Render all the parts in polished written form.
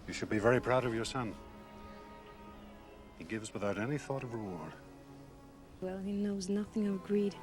You should be very proud of your son. He gives without any thought of reward. Well, he knows nothing of greed.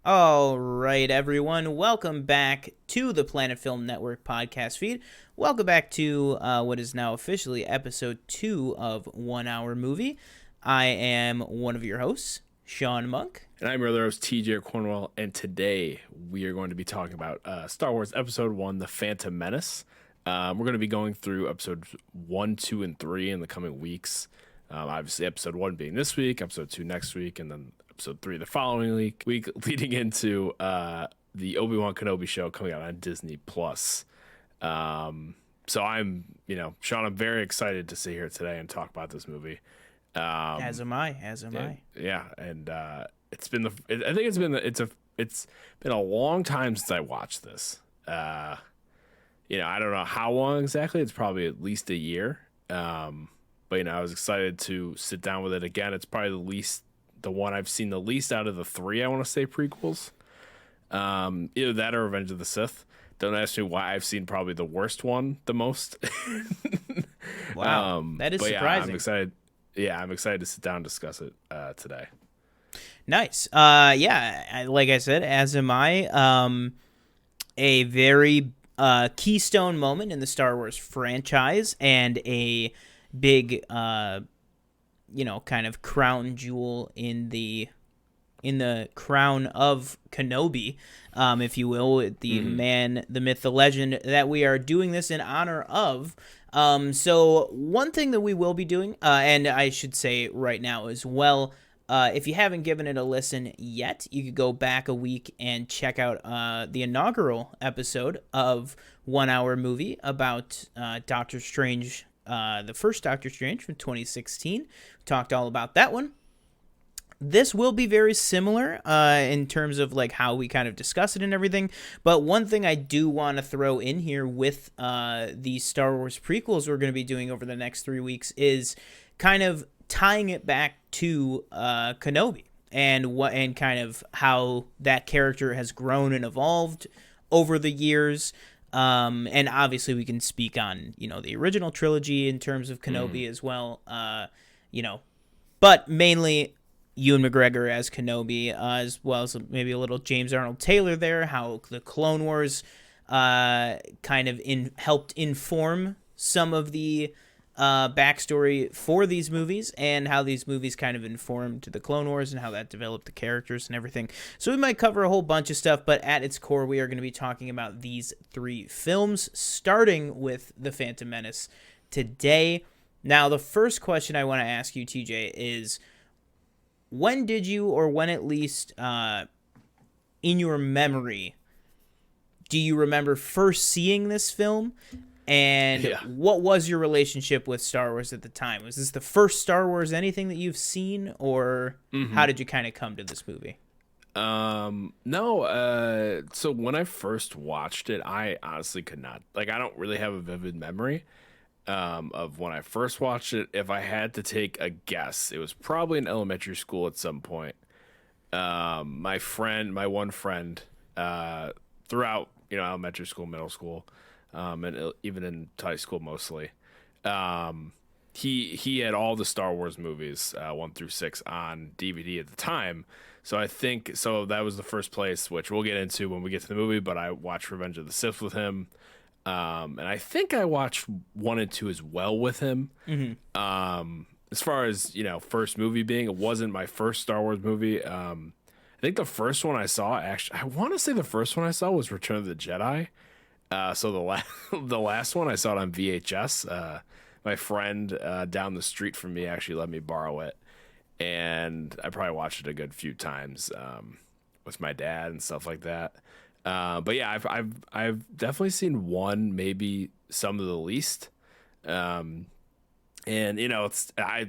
All right, everyone. Welcome back to the Planet Film Network podcast feed. Welcome back to what is now officially episode 2 of 1 Hour Movie. I am one of your hosts, Sean Monk. And I'm your other host, TJ Cornwell. And today we are going to be talking about Star Wars Episode 1, The Phantom Menace. We're going to be going through episodes 1, 2, and 3 in the coming weeks. Obviously, episode 1 being this week, episode 2 next week, and then episode 3 the following week leading into the Obi-Wan Kenobi show coming out on Disney+. So I'm, Sean, I'm very excited to sit here today and talk about this movie. As am I. Yeah, and it's been it's been a long time since I watched this. I don't know how long exactly. It's probably at least a year. But I was excited to sit down with it again. It's probably the one I've seen the least out of the 3, I want to say, prequels. Either that or Revenge of the Sith. Don't ask me why I've seen probably the worst one the most. Wow, that is surprising. Yeah, I'm excited. Yeah, I'm excited to sit down and discuss it today. Nice. Like I said, as am I. A very keystone moment in the Star Wars franchise and a big, kind of crown jewel in the crown of Kenobi, if you will, the man, the myth, the legend that we are doing this in honor of. So one thing that we will be doing, and I should say right now as well, if you haven't given it a listen yet, you could go back a week and check out the inaugural episode of 1 Hour Movie about Doctor Strange, the first Doctor Strange from 2016. We talked all about that one. This will be very similar in terms of like how we kind of discuss it and everything. But one thing I do want to throw in here with the Star Wars prequels we're going to be doing over the next 3 weeks is kind of tying it back to Kenobi and kind of how that character has grown and evolved over the years. And obviously we can speak on, the original trilogy in terms of Kenobi as well, but mainly Ewan McGregor as Kenobi, as well as maybe a little James Arnold Taylor there, how the Clone Wars kind of helped inform some of the backstory for these movies and how these movies kind of informed the Clone Wars and how that developed the characters and everything. So we might cover a whole bunch of stuff, but at its core, we are going to be talking about these 3 films, starting with The Phantom Menace today. Now, the first question I want to ask you, TJ, is when did you, or when at least in your memory, do you remember first seeing this film? And what was your relationship with Star Wars at the time? Was this the first Star Wars anything that you've seen, or how did you kind of come to this movie? No. So when I first watched it, I honestly could not. I don't really have a vivid memory of when I first watched it. If I had to take a guess, it was probably in elementary school at some point. My one friend, throughout elementary school, middle school, and even in high school mostly, he had all the Star Wars movies 1 through 6 on DVD at the time. So I think that was the first place, which we'll get into when we get to the movie. But I watched Revenge of the Sith with him, and I think I watched 1 and 2 as well with him. As far as first movie being, it wasn't my first Star Wars movie. I think the first one I saw, actually, I want to say the first one I saw was Return of the Jedi. So the last one I saw it on VHS. My friend down the street from me actually let me borrow it, and I probably watched it a good few times with my dad and stuff like that. But yeah, I've definitely seen 1, maybe some of the least. And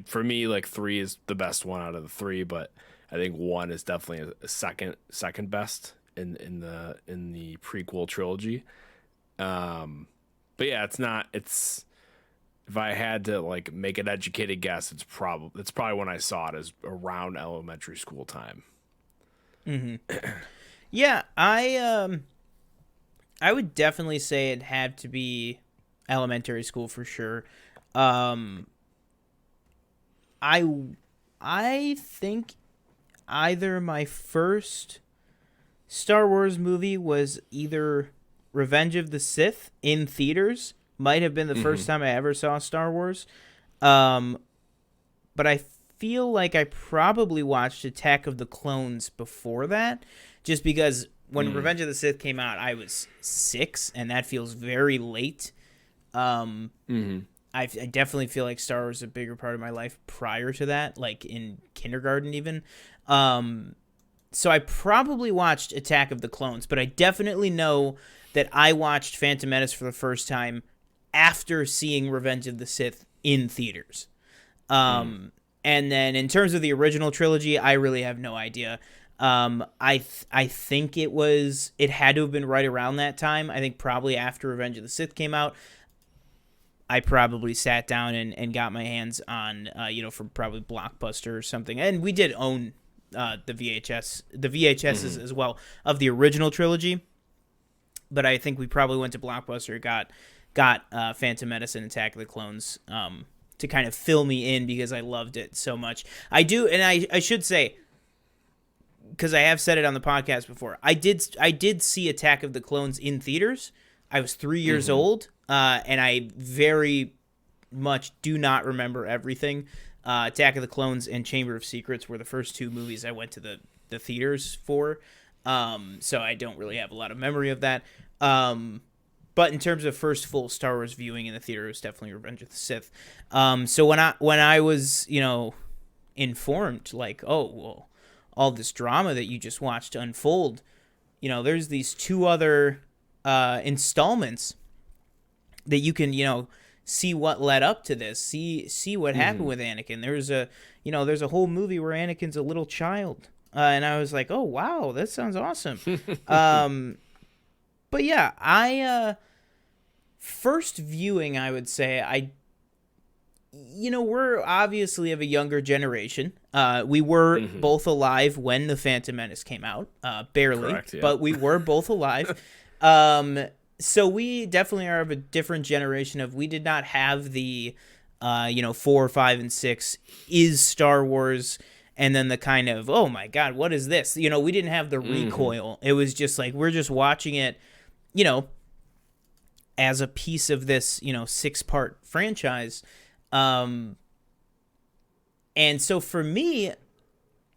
for me, 3 is the best one out of the 3, but I think 1 is definitely a second best in the prequel trilogy. But yeah, if I had to make an educated guess, it's probably when I saw it as around elementary school time. Yeah, I would definitely say it had to be elementary school for sure. Um, I I think either my first Star Wars movie was either Revenge of the Sith in theaters. Might have been the first time I ever saw Star Wars. But I feel like I probably watched Attack of the Clones before that, just because when Revenge of the Sith came out, I was 6, and that feels very late. I definitely feel like Star Wars is a bigger part of my life prior to that, like in kindergarten even. So I probably watched Attack of the Clones, but I definitely know that I watched Phantom Menace for the first time after seeing Revenge of the Sith in theaters. And then in terms of the original trilogy, I really have no idea. I think it had to have been right around that time. I think probably after Revenge of the Sith came out, I probably sat down and got my hands on, from probably Blockbuster or something. And we did own the VHSs as well of the original trilogy. But I think we probably went to Blockbuster, got Phantom Menace and Attack of the Clones to kind of fill me in because I loved it so much. I do, and I should say, because I have said it on the podcast before, I did see Attack of the Clones in theaters. I was 3 years old, and I very much do not remember everything. Attack of the Clones and Chamber of Secrets were the first 2 movies I went to the theaters for, so I don't really have a lot of memory of that. But in terms of first full Star Wars viewing in the theater, it was definitely Revenge of the Sith. So when I was, informed, like, oh, well, all this drama that you just watched unfold, there's these 2 other installments that you can, see what led up to this, see what happened with Anakin. There's a whole movie where Anakin's a little child. And I was like, oh, wow, that sounds awesome. But yeah, first viewing, I would say, we're obviously of a younger generation. We were both alive when The Phantom Menace came out. Barely, correct, yeah. But we were both alive. So we definitely are of a different generation we did not have the, 4, 5, and 6 is Star Wars. And then the kind of, oh my God, what is this? We didn't have the recoil. It was just like, we're just watching it, as a piece of this, 6-part franchise. And so for me,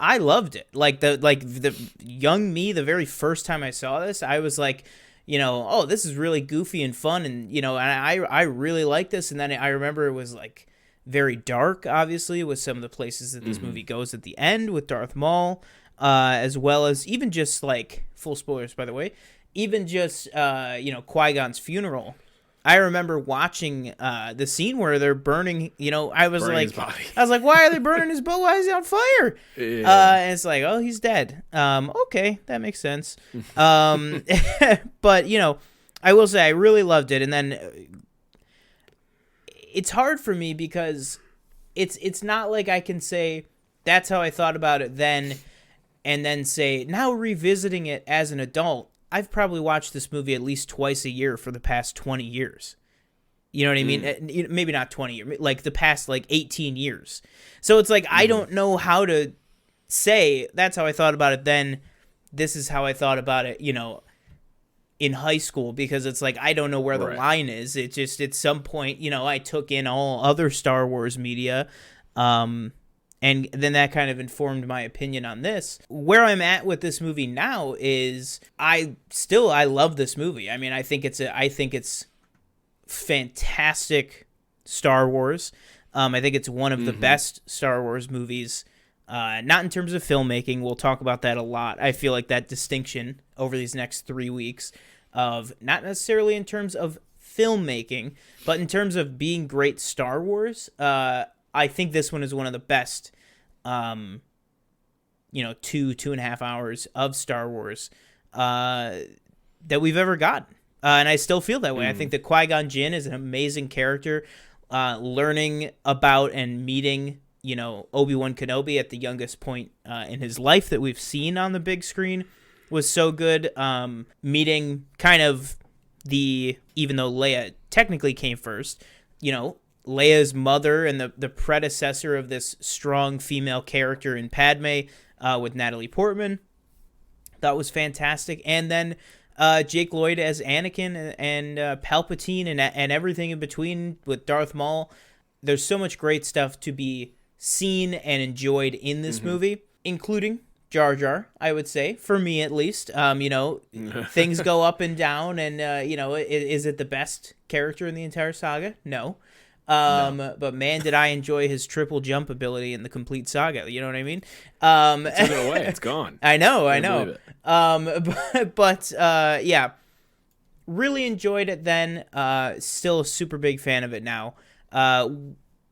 I loved it. Like the young me, the very first time I saw this, I was like, oh, this is really goofy and fun. And, and I really like this. And then I remember it was like very dark, obviously, with some of the places that this movie goes at the end with Darth Maul, as well as even just like, full spoilers, by the way, even just, Qui-Gon's funeral. I remember watching the scene where they're burning, I was like, why are they burning his boat? Why is he on fire? Yeah. And it's like, oh, he's dead. Okay, that makes sense. But, I will say I really loved it. And then it's hard for me because it's not like I can say that's how I thought about it then and then say, now revisiting it as an adult, I've probably watched this movie at least twice a year for the past 20 years. You know what I mean? Maybe not 20 years, like the past 18 years. So it's like, I don't know how to say that's how I thought about it then. This is how I thought about it, in high school, because it's like, I don't know where the line is. It just, at some point, I took in all other Star Wars media. And then that kind of informed my opinion on this. Where I'm at with this movie now is I love this movie. I mean, I think it's fantastic Star Wars. I think it's one of the best Star Wars movies. Not in terms of filmmaking. We'll talk about that a lot. I feel like that distinction over these next 3 weeks of not necessarily in terms of filmmaking, but in terms of being great Star Wars. I think this one is one of the best, 2.5 hours of Star Wars that we've ever gotten. And I still feel that way. I think that Qui-Gon Jinn is an amazing character. Learning about and meeting, Obi-Wan Kenobi at the youngest point in his life that we've seen on the big screen was so good. Meeting kind of even though Leia technically came first. You know, Leia's mother and the predecessor of this strong female character in Padme with Natalie Portman. That was fantastic. And then Jake Lloyd as Anakin and Palpatine and everything in between with Darth Maul. There's so much great stuff to be seen and enjoyed in this movie, including Jar Jar, I would say, for me at least. You know, things go up and down, and, you know, is it the best character in the entire saga? No. But man, did I enjoy his triple jump ability in the complete saga. You know what I mean? It took it away. It's gone. I know. But yeah, really enjoyed it then. Still a super big fan of it now.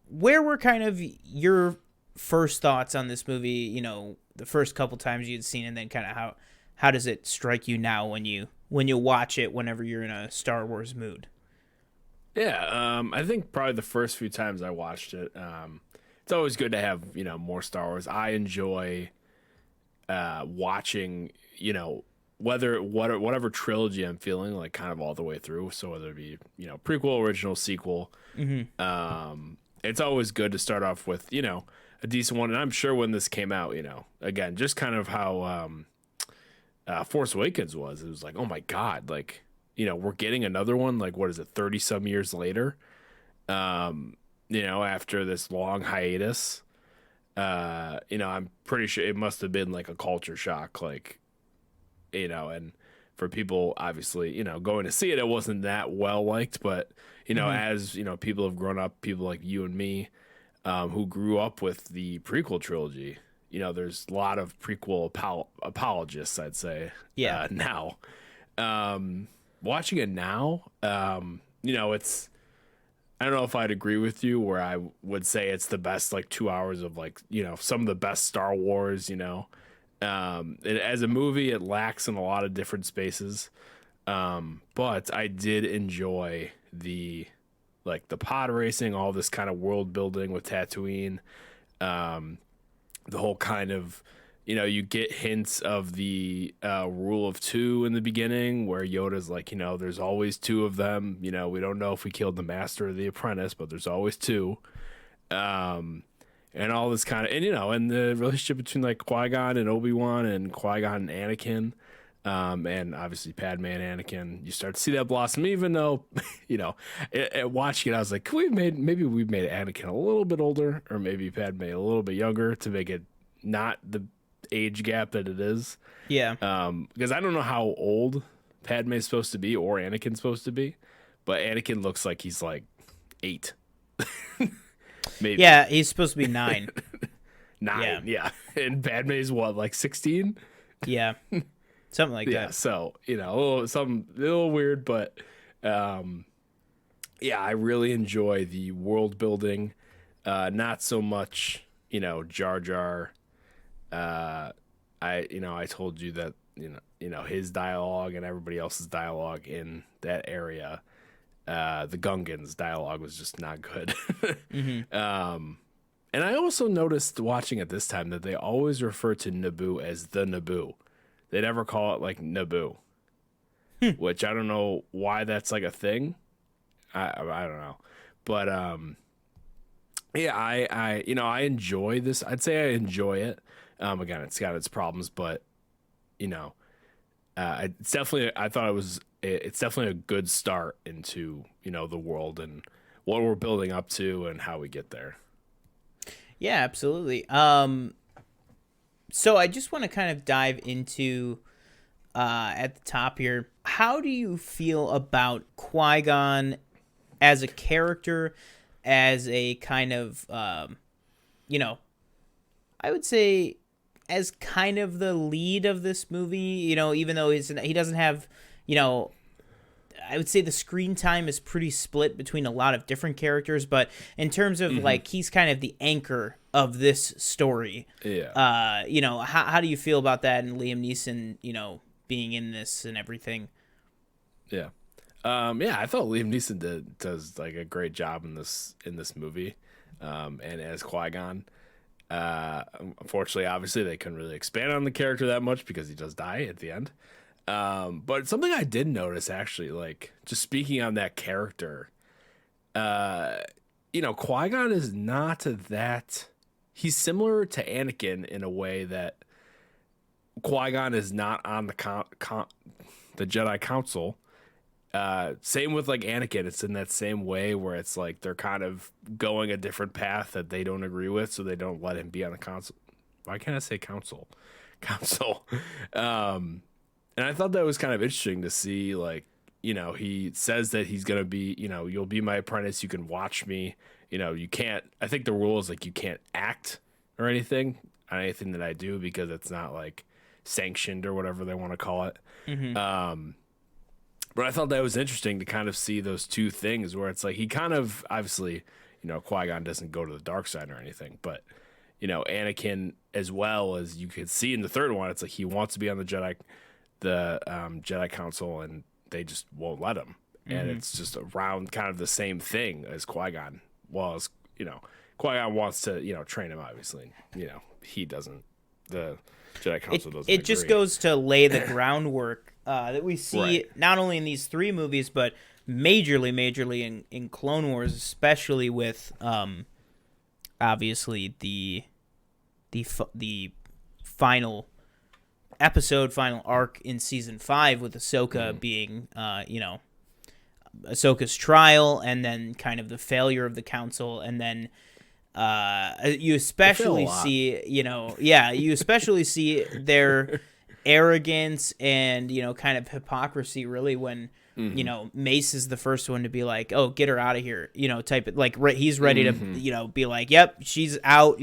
Where were kind of your first thoughts on this movie, you know, the first couple times you'd seen, and then kind of how does it strike you now when you watch it whenever you're in a Star Wars mood? Yeah, I think probably the first few times I watched it, it's always good to have, you know, more Star Wars. I enjoy watching, you know, whatever trilogy I'm feeling, like kind of all the way through. So whether it be, you know, prequel, original, sequel, it's always good to start off with, you know, a decent one. And I'm sure when this came out, you know, again, just kind of how Force Awakens was. It was like, oh my God, like, you know, we're getting another one, like, what is it, 30 some years later, you know, after this long hiatus. You know, I'm pretty sure it must have been like a culture shock, like, you know, and for people, obviously, you know, going to see it, it wasn't that well liked, but, you know, as, you know, people have grown up, people like you and me, who grew up with the prequel trilogy, you know, there's a lot of prequel apologists, I'd say, now. Watching it now, you know, it's, I don't know if I'd agree with you where I would say it's the best, like, 2 hours of, like, you know, some of the best Star Wars, you know. As a movie, it lacks in a lot of different spaces. But I did enjoy the pod racing, all this kind of world building with Tatooine, the whole kind of, you know, you get hints of the rule of two in the beginning where Yoda's like, you know, there's always two of them. You know, we don't know if we killed the master or the apprentice, but there's always two. And all this kind of, and, you know, and the relationship between, like, Qui-Gon and Obi-Wan and Qui-Gon and Anakin, and obviously Padme and Anakin, you start to see that blossom, even though, you know, watching it, I was like, maybe we've made Anakin a little bit older, or maybe Padme a little bit younger to make it not the age gap that it is. Yeah. Because I don't know how old Padme is supposed to be or Anakin's supposed to be, but Anakin looks like he's like 8. Maybe. Yeah, he's supposed to be 9. 9, yeah. And Padme's what, like 16? Yeah. Something like yeah, that. So, you know, a little weird, but yeah, I really enjoy the world building. Not so much, you know, Jar Jar. I told you that, you know, his dialogue and everybody else's dialogue in that area, the Gungans dialogue was just not good. And I also noticed watching it this time that they always refer to Naboo as the Naboo. They never call it like Naboo, which I don't know why that's like a thing. I don't know, but yeah, I enjoy this. I'd say I enjoy it. Again, it's got its problems, but, you know, it's definitely, it's definitely a good start into, you know, the world and what we're building up to and how we get there. Yeah, absolutely. So I just want to kind of dive into, at the top here, how do you feel about Qui-Gon as a character, as a kind of, you know, I would say as kind of the lead of this movie, you know, even though he doesn't have, you know, I would say the screen time is pretty split between a lot of different characters, but in terms of like, he's kind of the anchor of this story. Yeah. You know, how do you feel about that, and Liam Neeson, you know, being in this and everything? Yeah. Yeah, I thought Liam Neeson does like a great job in this movie. And as Qui-Gon, unfortunately, obviously they couldn't really expand on the character that much because he does die at the end. But something I did notice, actually, like, just speaking on that character, Qui-Gon is not that... He's similar to Anakin in a way that Qui-Gon is not on the Jedi Council. Same with, like, Anakin. It's in that same way where it's like they're kind of going a different path that they don't agree with, so they don't let him be on the council. Why can't I say council? Council. And I thought that was kind of interesting to see, like, he says that he's going to be, you'll be my apprentice. You can watch me. You can't, I think the rule is, like, you can't act or anything on anything that I do because it's not, like, sanctioned or whatever they want to call it. Mm-hmm. But I thought that was interesting to kind of see those two things where it's like he kind of, obviously, Qui-Gon doesn't go to the dark side or anything, but, Anakin, as well, as you could see in the third one, it's like he wants to be on the Jedi Council, and they just won't let him. Mm-hmm. And it's just around kind of the same thing as Qui-Gon. Well, as Qui-Gon wants to, train him, obviously. He doesn't. The Jedi Council doesn't. It just goes to lay the groundwork that we see not only in these 3 movies, but majorly in Clone Wars, especially with obviously the final episode, final arc in season 5 with Ahsoka being Ahsoka's trial, and then kind of the failure of the council, and then you especially see you especially see their arrogance and kind of hypocrisy, really, when Mace is the first one to be like, oh, get her out of here, type it, like, he's ready to be like, yep, she's out,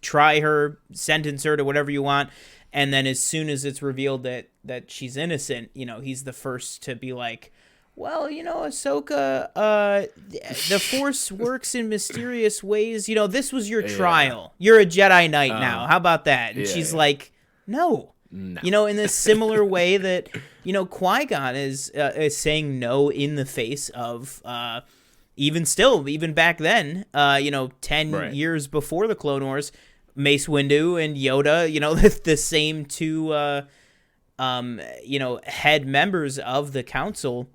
try her, sentence her to whatever you want. And then as soon as it's revealed that she's innocent, he's the first to be like, well, Ahsoka, the Force works in mysterious ways. This was your trial. You're a Jedi Knight now. How about that? And she's like, no. In this similar way that, Qui-Gon is saying no in the face of, even back then, 10 years before the Clone Wars, Mace Windu and Yoda, the same 2, head members of the council,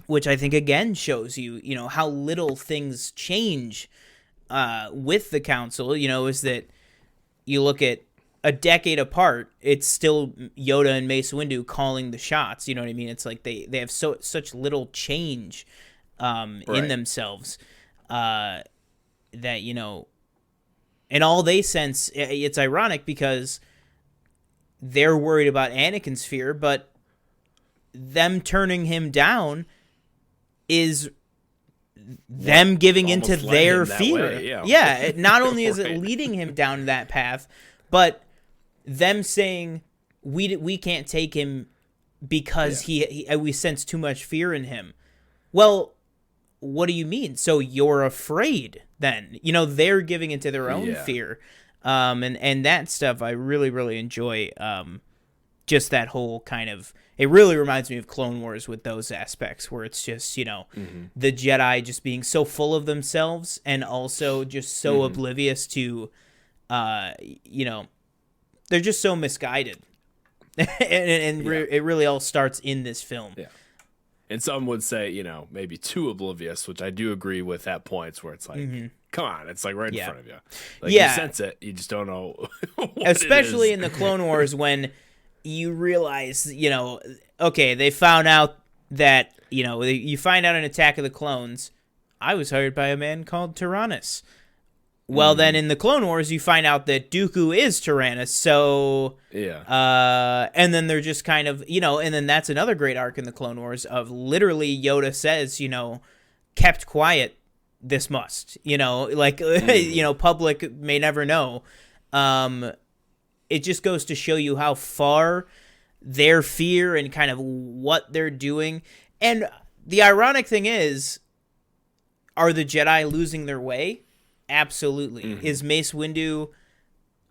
which I think, again, shows you, how little things change with the council, is that you look at a decade apart, it's still Yoda and Mace Windu calling the shots, you know what I mean? It's like they have such little change in themselves that, in all they sense, it's ironic because they're worried about Anakin's fear, but them turning him down is them giving into their fear. Yeah, not only is it leading him down that path, but them saying we can't take him because we sense too much fear in him. Well, what do you mean? So you're afraid then? They're giving into their own fear. And that stuff I really, really enjoy. Just that whole kind of, it really reminds me of Clone Wars with those aspects where it's just, the Jedi just being so full of themselves and also just so oblivious to, they're just so misguided. It really all starts in this film. Yeah. And some would say, maybe too oblivious, which I do agree with at points where it's like, come on, it's like right in front of you. Like, you sense it, you just don't know what especially it is. In the Clone Wars when you realize, okay, they found out that, you find out in Attack of the Clones, I was hired by a man called Tyrannus. Well, then in the Clone Wars, you find out that Dooku is Tyrannus, so... Yeah. And then they're just kind of, and then that's another great arc in the Clone Wars of literally Yoda says, kept quiet, this must, public may never know. It just goes to show you how far their fear and kind of what they're doing. And the ironic thing is, are the Jedi losing their way? Absolutely. Is Mace Windu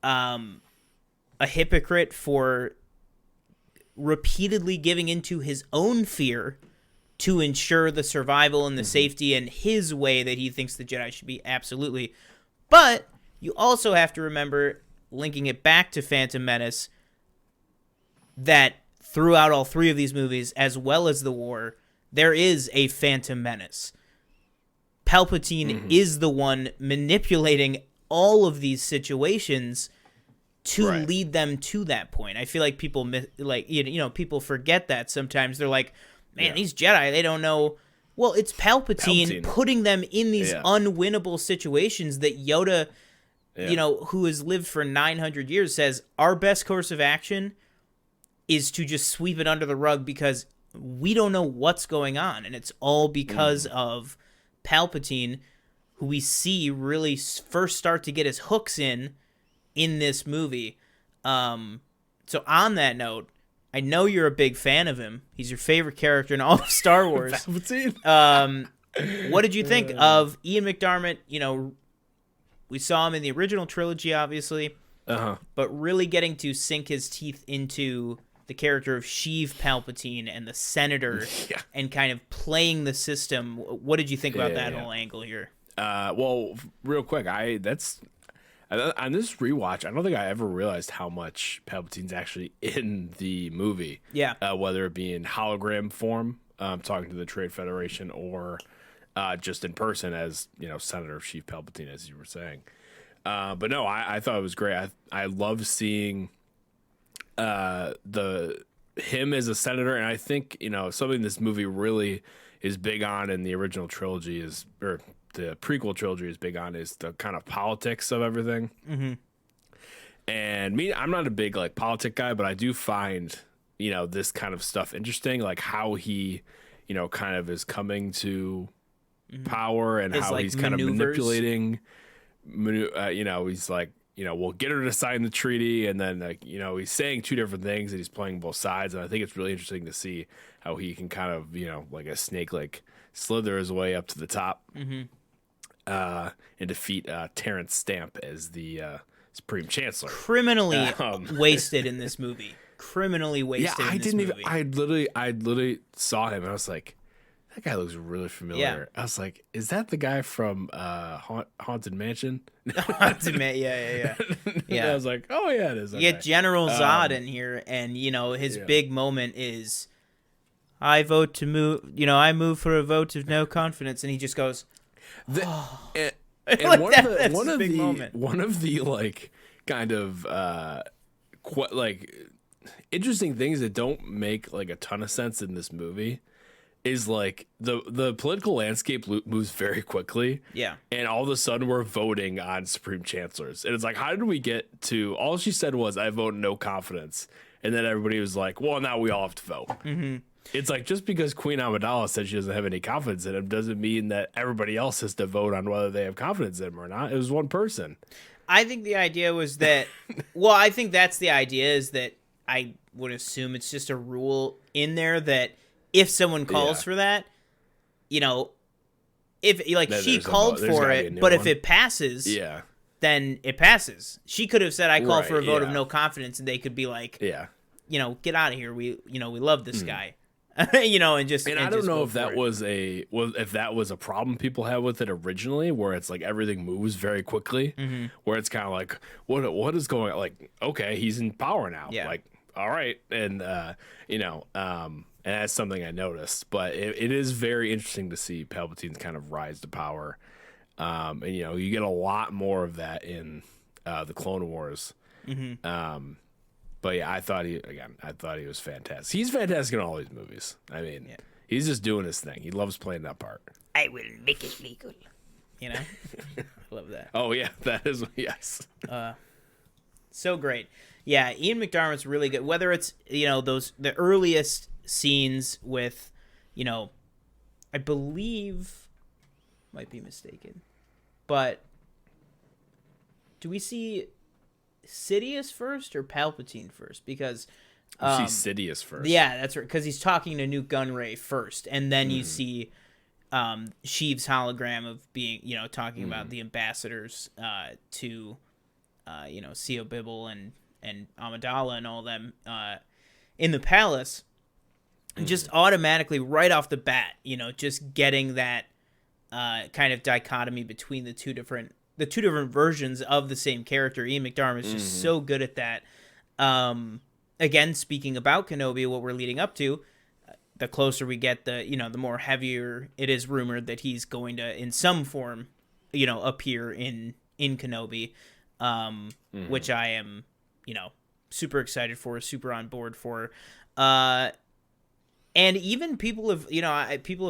a hypocrite for repeatedly giving into his own fear to ensure the survival and the safety and his way that he thinks the Jedi should be? Absolutely. But you also have to remember, linking it back to Phantom Menace, that throughout all three of these movies, as well as the war, there is a Phantom Menace. Palpatine is the one manipulating all of these situations to lead them to that point. I feel like people people forget that sometimes. They're like, man, these Jedi, they don't know. Well, it's Palpatine putting them in these unwinnable situations that Yoda, who has lived for 900 years, says our best course of action is to just sweep it under the rug because we don't know what's going on. And it's all because of Palpatine, who we see really first start to get his hooks in this movie. So on that note, I know you're a big fan of him. He's your favorite character in all of Star Wars. Palpatine. What did you think of Ian McDiarmid? We saw him in the original trilogy, obviously, but really getting to sink his teeth into the character of Sheev Palpatine and the Senator and kind of playing the system. What did you think about that whole angle here? Well, real quick, on this rewatch, I don't think I ever realized how much Palpatine's actually in the movie. Yeah. Whether it be in hologram form, talking to the Trade Federation, or just in person as, Senator Sheev Palpatine, as you were saying. But no, I thought it was great. I love seeing him as a senator, and I think, something this movie really is big on in the original trilogy or the prequel trilogy is big on, is the kind of politics of everything. Mm-hmm. And I'm not a big politic guy, but I do find this kind of stuff interesting, like how he kind of is coming to power and how he's kind of manipulating. He's like, we'll get her to sign the treaty, and then he's saying two different things and he's playing both sides, and I think it's really interesting to see how he can kind of like a snake slither his way up to the top. Mm-hmm. And defeat Terrence Stamp as the Supreme Chancellor. Criminally wasted in this movie. Criminally wasted. Yeah, I didn't even. I literally saw him and I was like, that guy looks really familiar. Yeah. I was like, is that the guy from Haunted Mansion? Haunted Mansion. Yeah. Yeah. I was like, oh yeah, it is. You get General Zod in here, and his big moment is, I vote to move. I move for a vote of no confidence, and he just goes. And like one of the kind of interesting things that don't make a ton of sense in this movie is the political landscape moves very quickly. Yeah. And all of a sudden we're voting on Supreme Chancellors. And it's like, how did we get to, all she said was, I vote no confidence. And then everybody was like, well, now we all have to vote. Mm-hmm. It's like, just because Queen Amidala said she doesn't have any confidence in him doesn't mean that everybody else has to vote on whether they have confidence in him or not. It was one person. I think the idea was that, I think that's the idea, is that I would assume it's just a rule in there that if someone calls for that, if she called for it, but if it passes, then it passes. She could have said, I call for a vote of no confidence, and they could be like, get out of here. We love this guy. And I don't know if that was a problem people had with it originally, where it's like everything moves very quickly, where it's kind of like, what is going on? Like, okay, he's in power now. Yeah. Like, all right. And, and that's something I noticed, but it is very interesting to see Palpatine's kind of rise to power. And, you get a lot more of that in the Clone Wars. Mm-hmm. But yeah, I thought he was fantastic. He's fantastic in all these movies. I mean, he's just doing his thing. He loves playing that part. I will make it legal. I love that. Oh yeah, that is, yes. So great. Yeah, Ian McDiarmid's really good. Whether it's the earliest scenes with, I believe, might be mistaken, but do we see Sidious first or Palpatine first? Because you see Sidious first. Yeah, that's right. Because he's talking to Newt Gunray first, and then you see Sheev's hologram of being, talking about the ambassadors to, Sio Bibble and Amidala and all them in the palace. And just automatically, right off the bat, just getting that kind of dichotomy between the two different versions of the same character. Ian McDiarmid is just so good at that. And again, speaking about Kenobi, what we're leading up to, the closer we get, the more heavier it is rumored that he's going to, in some form, appear in Kenobi, which I am, super excited for, super on board for. And even people have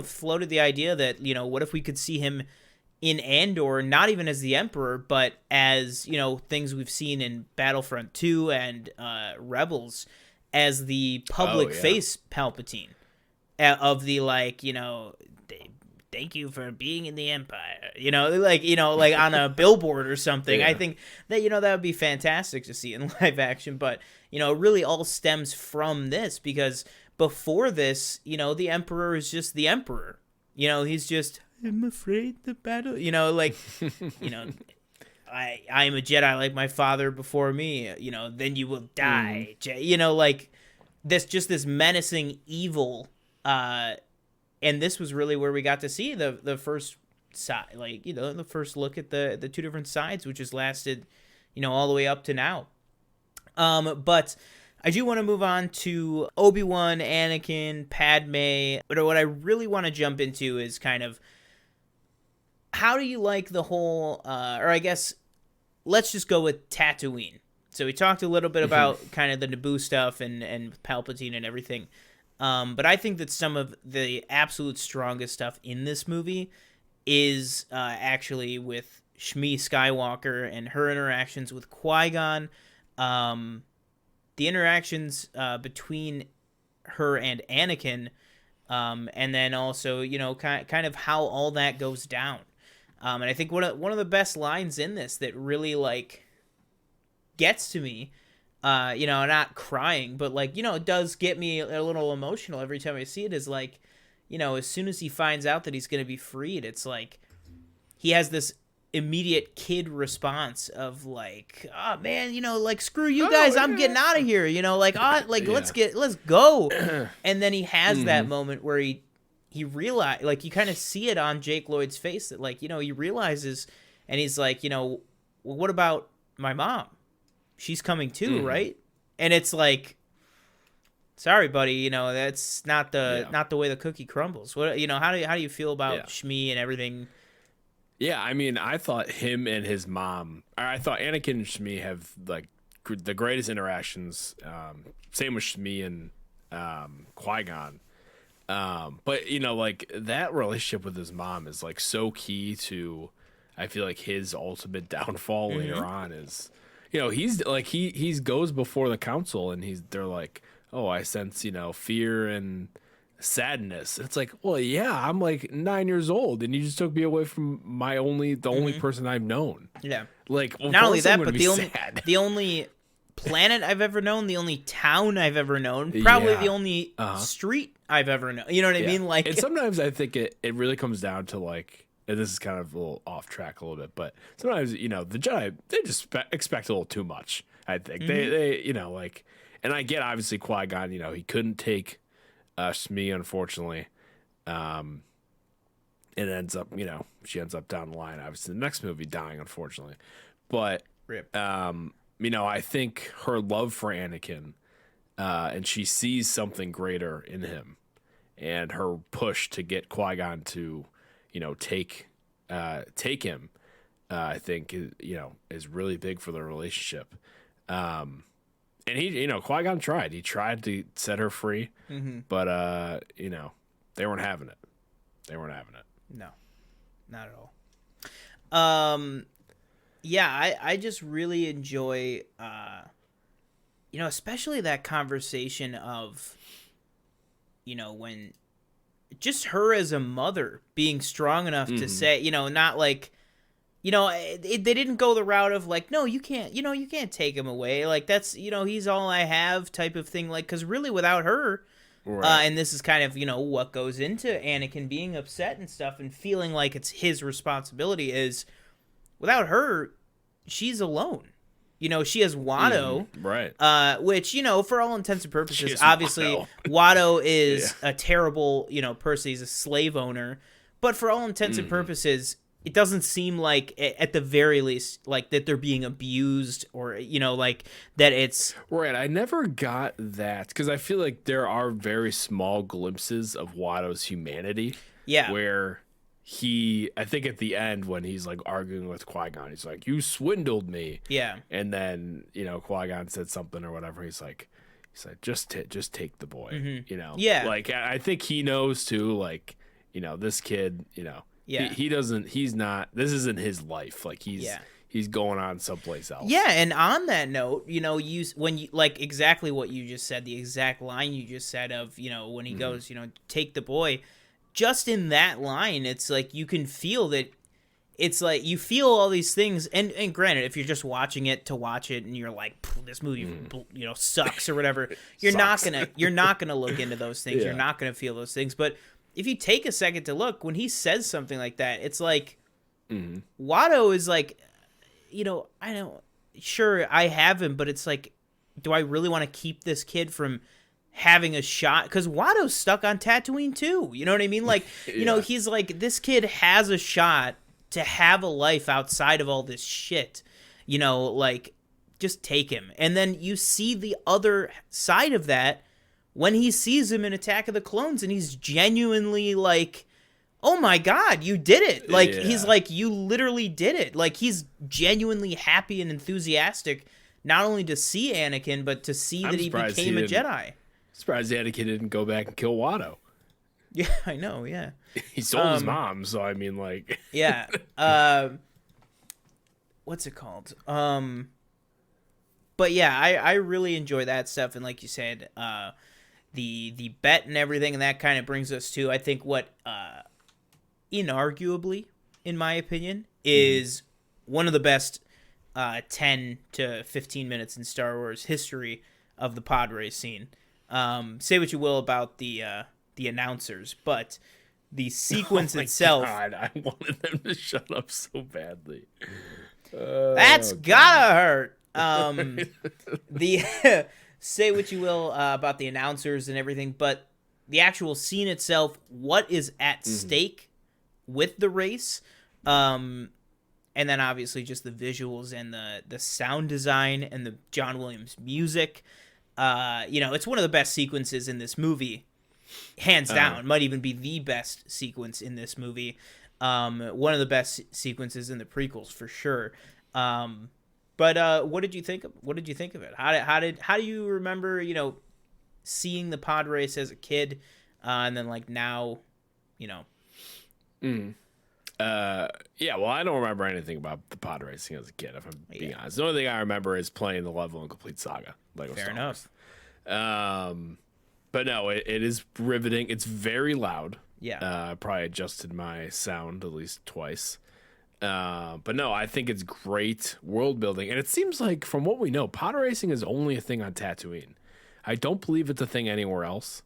floated the idea that, what if we could see him in Andor, not even as the Emperor, but as, things we've seen in Battlefront 2 and Rebels, as the public face Palpatine of the, thank you for being in the Empire, like on a billboard or something. Yeah. I think that, that would be fantastic to see in live action, but, it really all stems from this, because before this, the Emperor is just the Emperor. He's just, I'm afraid the battle, I am a Jedi like my father before me, then you will die. This menacing evil, and this was really where we got to see the first side, the first look at the two different sides, which has lasted, all the way up to now. But I do want to move on to Obi-Wan, Anakin, Padme, but what I really want to jump into is kind of, how do you like the whole, or I guess, let's just go with Tatooine. So we talked a little bit about kind of the Naboo stuff and Palpatine and everything. But I think that some of the absolute strongest stuff in this movie is actually with Shmi Skywalker and her interactions with Qui-Gon. The interactions between her and Anakin, and then also, kind of how all that goes down. And I think one of the best lines in this that really, gets to me, not crying, but, it does get me a little emotional every time I see it, is, as soon as he finds out that he's going to be freed, it's he has this immediate kid response of oh man, screw you guys, I'm getting out of here, let's go. And then he has that moment where he realized, you kind of see it on Jake Lloyd's face that he realizes, and he's well, what about my mom? She's coming too, right? And it's sorry, buddy, that's not the way the cookie crumbles. What, how do you feel about Shmi and everything? Yeah, I mean, I thought him and his mom, I thought Anakin and Shmi have the greatest interactions. Same with Shmi and Qui-Gon. But that relationship with his mom is so key to, I feel his ultimate downfall later on is, he's he goes before the council and they're oh, I sense, fear and sadness. It's well, yeah, I'm 9 years old and you just took me away from the only person I've known. Yeah. Well, not only that, but the only planet I've ever known, the only town I've ever known, probably the only street I've ever known. You know what I mean? And sometimes I think it really comes down to and this is kind of a little off track a little bit, but sometimes, the Jedi, they just expect a little too much. I think they and I get obviously Qui-Gon, he couldn't take Shmi, unfortunately. It ends up, she ends up down the line, obviously the next movie dying, unfortunately. But Rip. I think her love for Anakin, and she sees something greater in him, and her push to get Qui-Gon to, take him, I think is really big for the relationship. And he, Qui-Gon tried. He tried to set her free, but they weren't having it. They weren't having it. No, not at all. Yeah, I just really enjoy, especially that conversation of, when just her as a mother being strong enough to say, not they didn't go the route of no, you can't, you can't take him away. That's, he's all I have type of thing. Because really without her, right. And this is kind of, what goes into Anakin being upset and stuff and feeling like it's his responsibility is without her, she's alone. She has Watto, right? Which, for all intents and purposes, obviously Watto is a terrible, person. He's a slave owner. But for all intents and purposes, it doesn't seem like, at the very least, like that they're being abused, or like that it's Right, I never got that because I feel like there are very small glimpses of Watto's humanity. Yeah. Where I think at the end when he's like arguing with Qui-Gon, he's like, "You swindled me." Yeah. And then Qui-Gon said something or whatever. He's like, just take the boy. Yeah. Like I think he knows too. Like this kid. Yeah. He doesn't. He's not. This isn't his life. Like he's going on someplace else. Yeah, and on that note, when you like exactly what you just said, the exact line you just said of, when he goes, take the boy, just in that line, it's like you can feel that. It's like you feel all these things, and granted, if you're just watching it to watch it, and you're like, this movie, sucks or whatever, you're not gonna look into those things. Yeah. You're not gonna feel those things. But if you take a second to look, when he says something like that, it's like Watto is like, I know, sure, I have him, but it's like, do I really want to keep this kid from having a shot? Because Watto's stuck on Tatooine too. You know what I mean? Like, he's like, this kid has a shot to have a life outside of all this shit. Like, just take him. And then you see the other side of that when he sees him in Attack of the Clones, and he's genuinely like, oh my God, you did it. Like, he's like, you literally did it. Like, he's genuinely happy and enthusiastic, not only to see Anakin, but to see that he became a Jedi. Surprised Anakin didn't go back and kill Watto. Yeah, I know, yeah. He sold his mom, so I mean, like... Yeah. What's it called? But yeah, I really enjoy that stuff, and like you said, the bet and everything, and that kind of brings us to, I think, what... inarguably, in my opinion, is one of the best 10 to 15 minutes in Star Wars history of the pod race scene. Say what you will about the announcers, but the sequence itself... God, I wanted them to shut up so badly. That's gotta hurt. The say what you will about the announcers and everything, but the actual scene itself, what is at stake with the race, and then obviously just the visuals and the sound design and the John Williams music. It's one of the best sequences in this movie, hands down. Might even be the best sequence in this movie. One of the best sequences in the prequels for sure. But what did you think of it? How do you remember seeing the pod race as a kid, and then like now, Yeah, well, I don't remember anything about the pod racing as a kid, if I'm being honest. The only thing I remember is playing the level in Complete Saga. Fair enough. But no, it is riveting. It's very loud. Yeah. I probably adjusted my sound at least twice. But no, I think it's great world building. And it seems like, from what we know, pod racing is only a thing on Tatooine. I don't believe it's a thing anywhere else.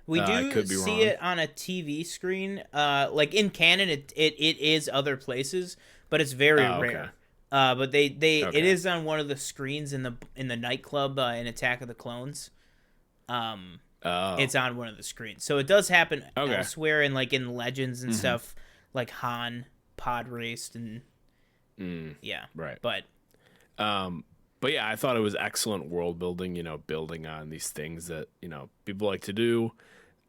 We do could be see wrong. it on a TV screen. Like in canon, it is other places, but it's very rare. But it is on one of the screens in the nightclub in Attack of the Clones. It's on one of the screens, so it does happen elsewhere, and like in Legends and stuff, like Han pod raced and right. But yeah, I thought it was excellent world building, building on these things that, people like to do.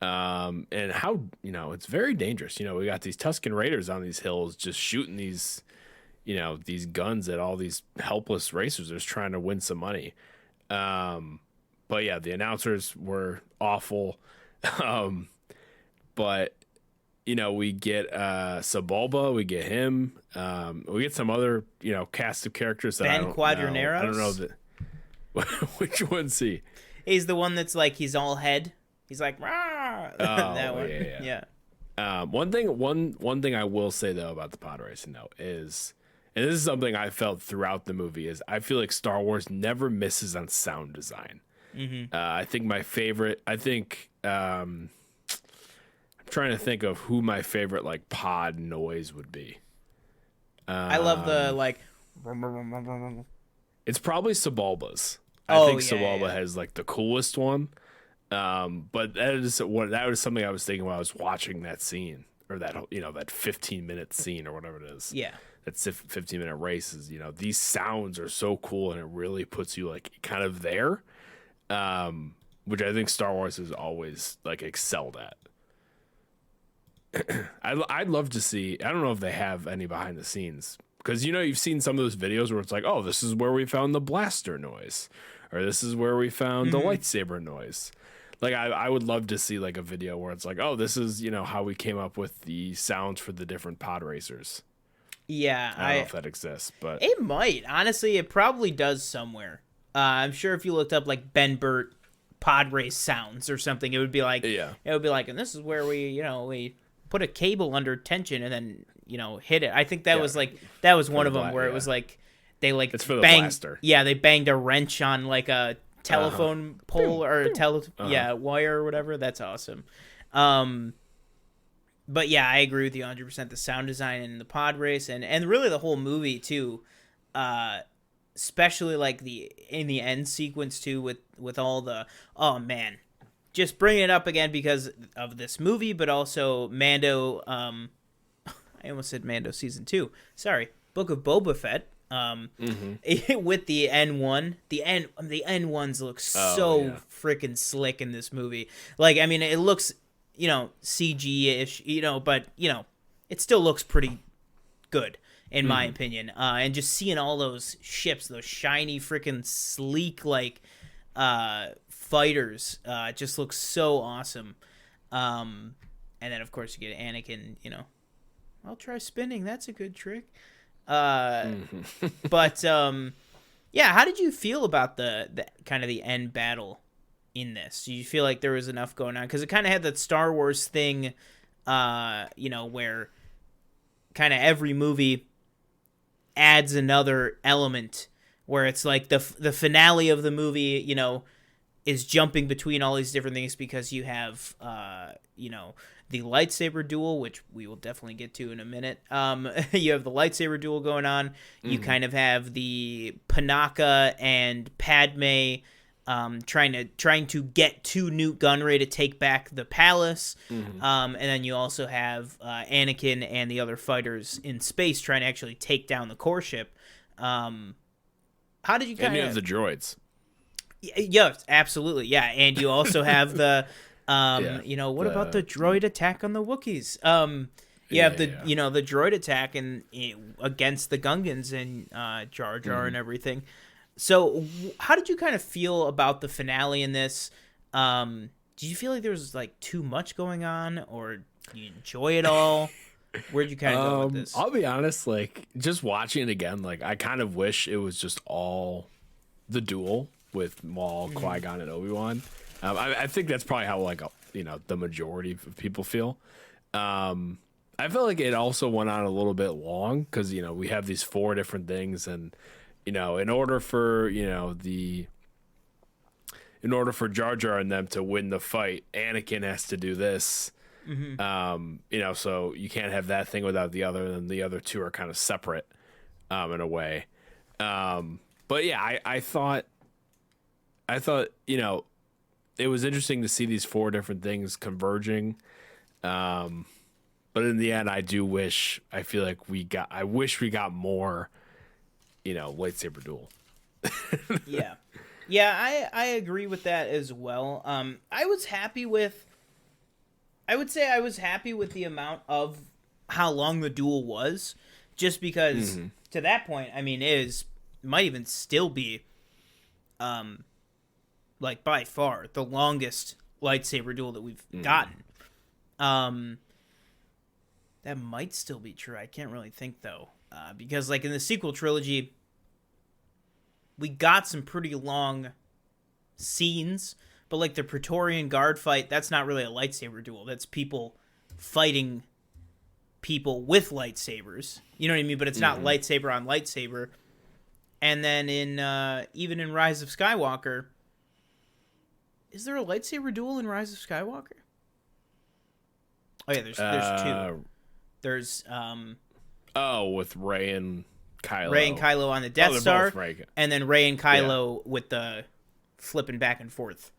And how, it's very dangerous. We got these Tusken Raiders on these hills just shooting these, these guns at all these helpless racers just trying to win some money. But yeah, the announcers were awful. But, we get Sebulba, we get him. We get some other, cast of characters that Ben Quadraneros? I don't know which one's he? He's the one that's like, he's all head. He's like, rah! That one. Yeah. One thing I will say though about the pod racing though is, and this is something I felt throughout the movie, is I feel like Star Wars never misses on sound design. I think my favorite, I'm trying to think of who my favorite like pod noise would be. I love the like. It's probably Sebulba's. I think Sebulba has like the coolest one. But that was something I was thinking while I was watching that scene. or that, that 15-minute scene or whatever it is. Yeah. That 15-minute race is, these sounds are so cool, and it really puts you like kind of there, which I think Star Wars has always like excelled at. I'd love to see. I don't know if they have any behind the scenes, because you've seen some of those videos where it's like, oh, this is where we found the blaster noise, or this is where we found the lightsaber noise. Like I would love to see like a video where it's like, oh, this is how we came up with the sounds for the different pod racers. Yeah, I don't know if that exists, but it might. Honestly, it probably does somewhere. I'm sure if you looked up like Ben Burt pod race sounds or something, it would be like, and this is where we put a cable under tension and then hit it. I think that was one of them where it was like they like it's for the banged, blaster. Yeah, they banged a wrench on like a telephone pole or a wire or whatever. That's awesome. But yeah, I agree with you 100%. The sound design and the pod race and really the whole movie too, especially like in the end sequence too with all the, oh man, just bringing it up again because of this movie, but also Mando. I almost said Mando season 2. Sorry, Book of Boba Fett. With the N1, the N1s look so freaking slick in this movie. Like, I mean, it looks, CG-ish, but it still looks pretty good in my opinion. And just seeing all those ships, those shiny freaking sleek like fighters, just looks so awesome. And then of course you get Anakin. I'll try spinning. That's a good trick. But yeah, how did you feel about the kind of the end battle in this? Do you feel like there was enough going on? Because it kind of had that Star Wars thing, where kind of every movie adds another element where it's like the finale of the movie, is jumping between all these different things because you have, the lightsaber duel, which we will definitely get to in a minute. You have the lightsaber duel going on. You kind of have the Panaka and Padme trying to get to Newt Gunray to take back the palace. And then you also have Anakin and the other fighters in space trying to actually take down the core ship. How did you kind of... And you have the droids. Yeah, absolutely. Yeah, and you also have the... what about the droid attack on the Wookiees? You have the the droid attack against the Gungans and Jar Jar and everything. So, how did you kind of feel about the finale in this? Did you feel like there was like too much going on, or did you enjoy it all? Where'd you kind of go with this? I'll be honest, like just watching it again, like I kind of wish it was just all the duel with Maul, Qui-Gon, and Obi-Wan. I think that's probably how the majority of people feel. I felt like it also went on a little bit long because we have these 4 different things, and in order for Jar Jar and them to win the fight, Anakin has to do this. So you can't have that thing without the other, and the other 2 are kind of separate in a way. But yeah, I thought it was interesting to see these 4 different things converging. But in the end, I feel like I wish we got more, lightsaber duel. Yeah. Yeah, I agree with that as well. I would say I was happy with the amount of how long the duel was, just because to that point, I mean, might even still be, like by far the longest lightsaber duel that we've gotten. That might still be true. I can't really think though, because like in the sequel trilogy, we got some pretty long scenes, but like the Praetorian Guard fight, that's not really a lightsaber duel. That's people fighting people with lightsabers. You know what I mean? But it's not lightsaber on lightsaber. And then even in Rise of Skywalker, is there a lightsaber duel in Rise of Skywalker? Oh yeah, there's 2. There's with Rey and Kylo. Rey and Kylo on the Death Star, and then Rey and Kylo with the flipping back and forth.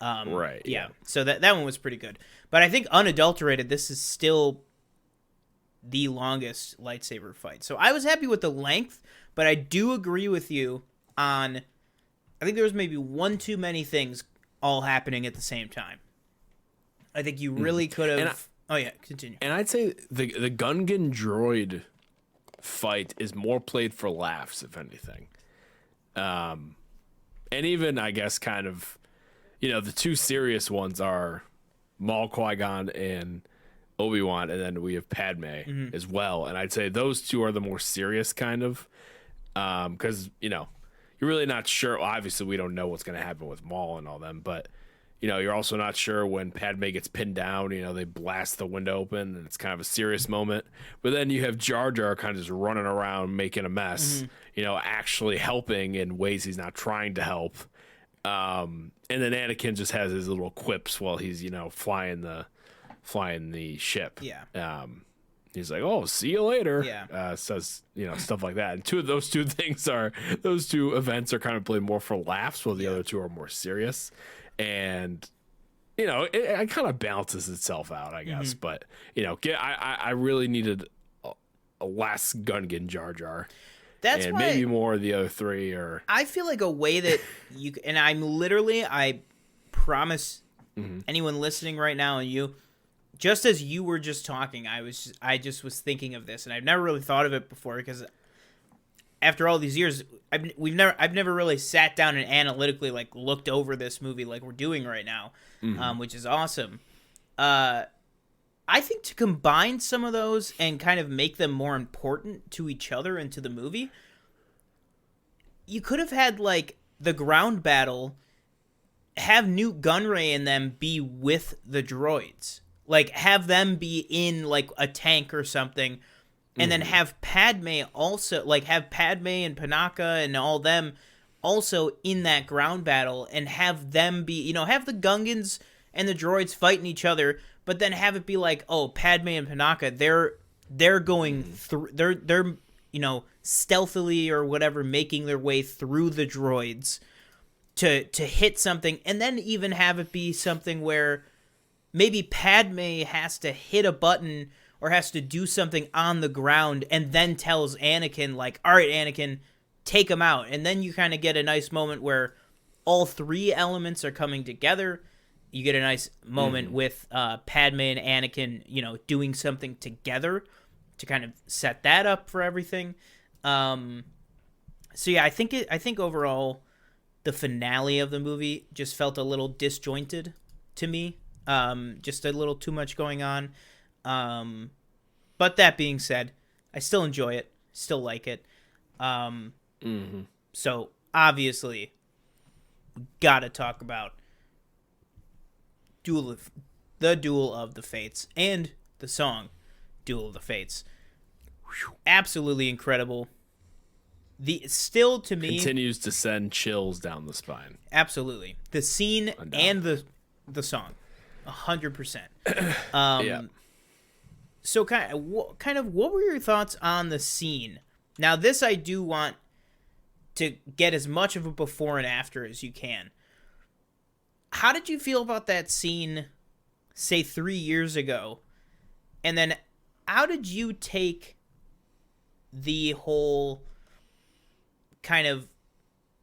Right. Yeah. So that one was pretty good, but I think unadulterated, this is still the longest lightsaber fight. So I was happy with the length, but I do agree with you on, I think there was maybe one too many things all happening at the same time. I think you really could have. Oh yeah, continue. And I'd say the Gungan droid fight is more played for laughs, if anything. And even, I guess, kind of, the two serious ones are Maul, Qui-Gon, and Obi-Wan, and then we have Padme as well. And I'd say those two are the more serious kind of, because, you're really not sure. Well, obviously, we don't know what's going to happen with Maul and all them, but, you're also not sure when Padme gets pinned down. They blast the window open, and it's kind of a serious moment. But then you have Jar Jar kind of just running around making a mess, actually helping in ways he's not trying to help. And then Anakin just has his little quips while he's, flying the ship. Yeah. He's like, "Oh, see you later." Yeah. Says, stuff like that. And those two events are kind of played more for laughs, while the other two are more serious. And, it kind of balances itself out, I guess. But, I really needed a less Gungan Jar Jar. That's and why maybe more of the other three. Or I feel like a way that you, and I promise anyone listening right now and you, just as you were just talking, I just was thinking of this, and I've never really thought of it before, because after all these years, I've never really sat down and analytically looked over this movie like we're doing right now, which is awesome. I think to combine some of those and kind of make them more important to each other and to the movie, you could have had the ground battle, have Newt Gunray and them be with the droids. Have them be in, a tank or something, and then have Padme also, have Padme and Panaka and all them also in that ground battle, and have them be, have the Gungans and the droids fighting each other, but then have it be Padme and Panaka, they're going through, they're stealthily or whatever, making their way through the droids to hit something, and then even have it be something where maybe Padme has to hit a button or has to do something on the ground and then tells Anakin, all right, Anakin, take him out. And then you kind of get a nice moment where all three elements are coming together. You get a nice moment with Padme and Anakin, doing something together to kind of set that up for everything. So yeah, I think overall the finale of the movie just felt a little disjointed to me. Just a little too much going on. But that being said, I still enjoy it, still like it. So obviously, gotta talk about the Duel of the Fates and the song Duel of the Fates. Absolutely incredible. Still to me continues to send chills down the spine. Absolutely, the scene and the song, 100%. Yeah. So kind of, what were your thoughts on the scene? Now, this I do want to get as much of a before and after as you can. How did you feel about that scene, say 3 years ago? And then how did you take the whole kind of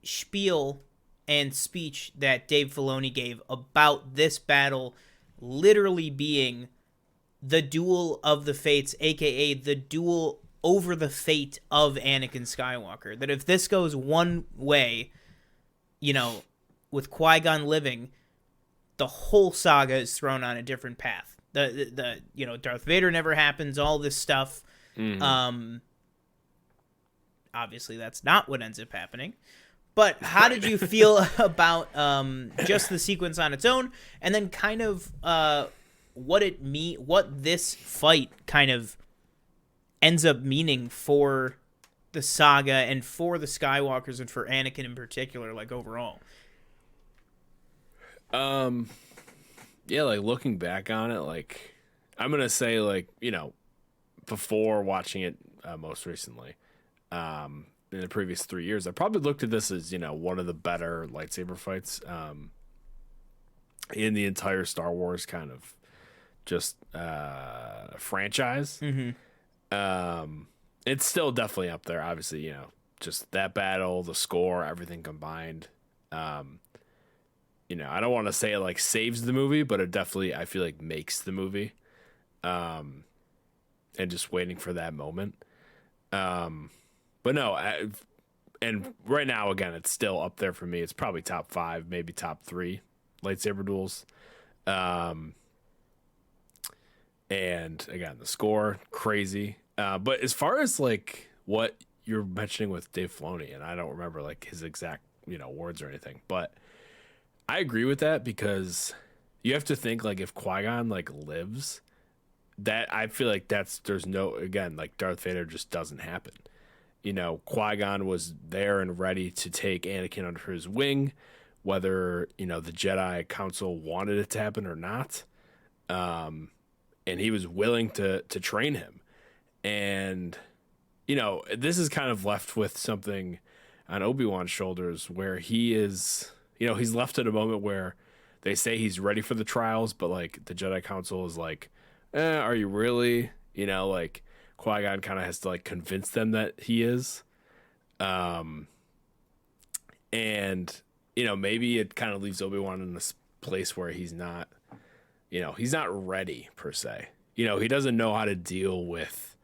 spiel and speech that Dave Filoni gave about this battle literally being the duel of the fates, aka the duel over the fate of Anakin Skywalker? That if this goes one way, with Qui-Gon living, the whole saga is thrown on a different path. The Darth Vader never happens, all this stuff. Obviously that's not what ends up happening. But how did you feel about just the sequence on its own, and then kind of what this fight kind of ends up meaning for the saga and for the Skywalkers and for Anakin in particular, overall? Yeah, looking back on it, I'm gonna say, before watching it most recently, in the previous 3 years, I probably looked at this as, one of the better lightsaber fights in the entire Star Wars kind of just franchise. It's still definitely up there. Obviously, just that battle, the score, everything combined. I don't want to say it like saves the movie, but it definitely, I feel like, makes the movie. And just waiting for that moment. But no, and right now, again, it's still up there for me. It's probably top 5, maybe top 3 lightsaber duels. And again, the score, crazy. But as far as like what you're mentioning with Dave Filoni, and I don't remember like his exact, words or anything, but I agree with that because you have to think like if Qui-Gon like lives, that I feel like there's no, again, like Darth Vader just doesn't happen. Qui-Gon was there and ready to take Anakin under his wing, whether, the Jedi Council wanted it to happen or not. And he was willing to train him. And, this is kind of left with something on Obi-Wan's shoulders where he is, he's left at a moment where they say he's ready for the trials, but like the Jedi Council is like, are you really? Like Qui-Gon kind of has to like convince them that he is. And, maybe it kind of leaves Obi-Wan in this place where he's not ready per se. He doesn't know how to deal with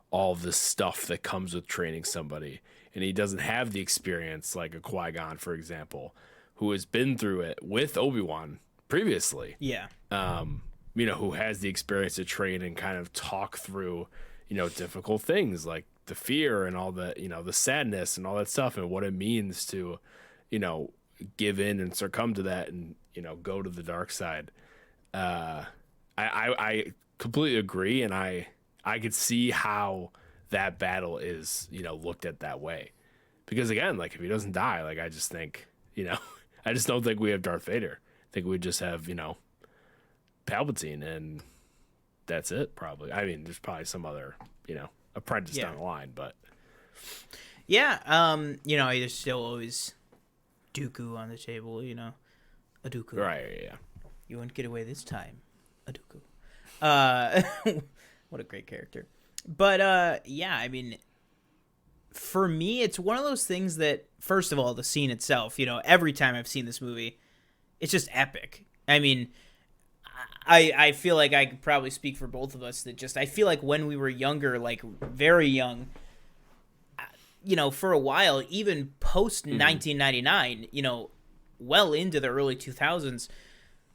all the stuff that comes with training somebody. And he doesn't have the experience like a Qui-Gon, for example, who has been through it with Obi-Wan previously. Yeah. Who has the experience to train and kind of talk through, difficult things like the fear and all the, the sadness and all that stuff and what it means to, give in and succumb to that and, go to the dark side. I completely agree, and I could see how that battle is, looked at that way. Because again, like if he doesn't die, like I just think, I just don't think we have Darth Vader. I think we just have, Palpatine, and that's it probably. I mean, there's probably some other, apprentice down the line, but yeah, there's still always Dooku on the table, a Dooku. Right, yeah. You won't get away this time, a Dooku. What a great character. But yeah, I mean, for me, it's one of those things that, first of all, the scene itself, every time I've seen this movie, it's just epic. I mean, I feel like I could probably speak for both of us that just, I feel like when we were younger, like very young, for a while, even post 1999, well into the early 2000s,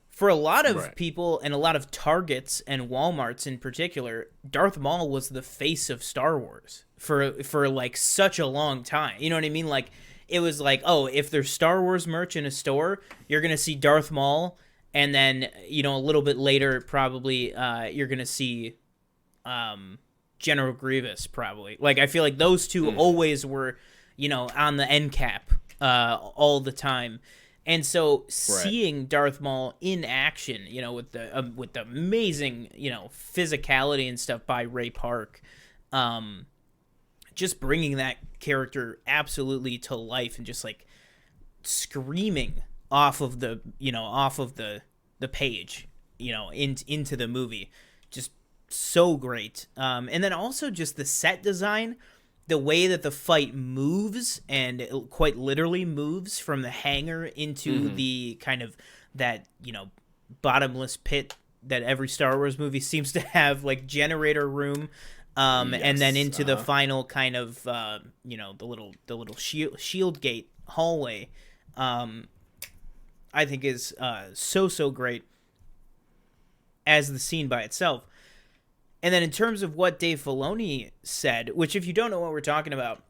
for a lot of people and a lot of Targets and Walmarts in particular, Darth Maul was the face of Star Wars for like such a long time. You know what I mean? Like it was like, oh, if there's Star Wars merch in a store, you're going to see Darth Maul. And then, a little bit later, probably you're going to see General Grievous, probably. Like, I feel like those two always were, on the end cap all the time. And so seeing Darth Maul in action, with the amazing, physicality and stuff by Ray Park, just bringing that character absolutely to life and just like screaming off of the page, into the movie, just so great. And then also just the set design, the way that the fight moves, and it quite literally moves from the hangar into the kind of that, bottomless pit that every Star Wars movie seems to have, like generator room, and then into the final kind of, the little shield gate hallway, I think is so great as the scene by itself. And then in terms of what Dave Filoni said, which if you don't know what we're talking about,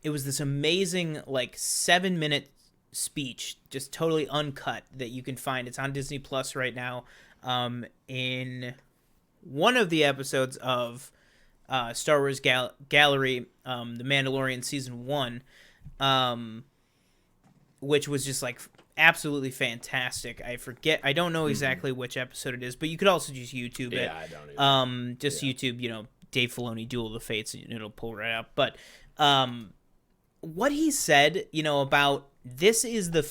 it was this amazing like 7-minute speech, just totally uncut, that you can find. It's on Disney Plus right now, in one of the episodes of Star Wars Gallery, The Mandalorian Season 1, which was just like absolutely fantastic. I don't know exactly which episode it is, but you could also just YouTube it. Yeah, I don't either. YouTube, Dave Filoni Duel of the Fates, and it'll pull right up. But what he said, about this is the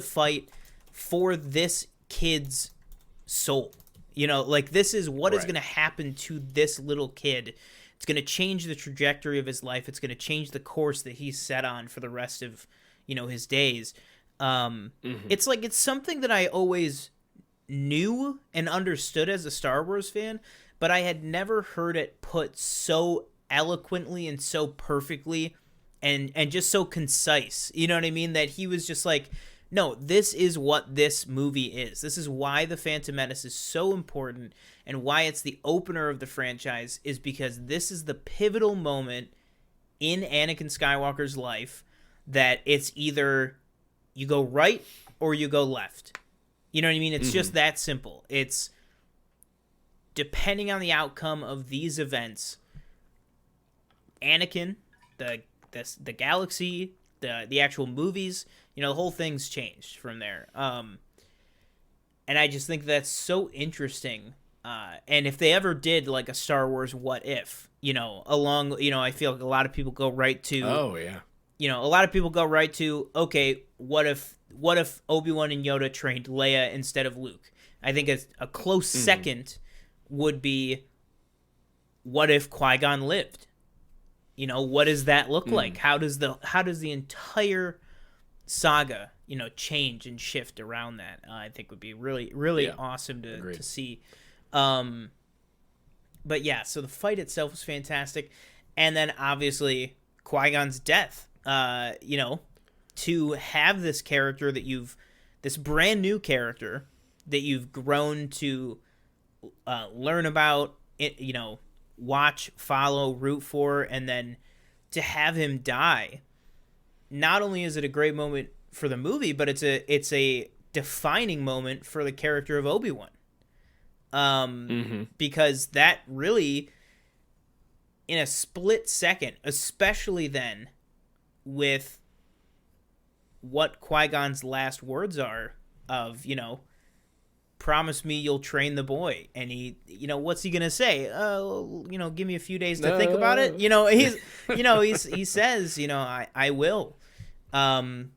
fight for this kid's soul. You know, like this is what is Right. going to happen to this little kid. It's going to change the trajectory of his life. It's going to change the course that he's set on for the rest of, you know, his days. It's like it's something that I always knew and understood as a Star Wars fan, but I had never heard it put so eloquently and so perfectly and just so concise. You know what I mean? That he was just like, no, this is what this movie is. This is why The Phantom Menace is so important and why it's the opener of the franchise, is because this is the pivotal moment in Anakin Skywalker's life that it's either you go right or you go left. You know what I mean? It's just that simple. It's depending on the outcome of these events, Anakin, the galaxy, the actual movies, you know, the whole thing's changed from there. And I just think that's so interesting. And if they ever did like a Star Wars what if, you know, along, you know, I feel like a lot of people go right to, Oh yeah. you know, a lot of people go right to, okay, what if Obi-Wan and Yoda trained Leia instead of Luke? I think a close second would be, what if Qui-Gon lived? You know, what does that look like? How does the entire saga, you know, change and shift around that? I think would be really, really awesome to see. But yeah, so the fight itself was fantastic. And then obviously Qui-Gon's death, you know, to have this character this brand new character that you've grown to learn about, you know, watch, follow, root for, and then to have him die. Not only is it a great moment for the movie, but it's a defining moment for the character of Obi-Wan. Because that really, in a split second, especially then, with what Qui-Gon's last words are of, you know, promise me you'll train the boy. And he, you know, what's he going to say? You know, give me a few days to think about it. You know, he says, you know, I will. And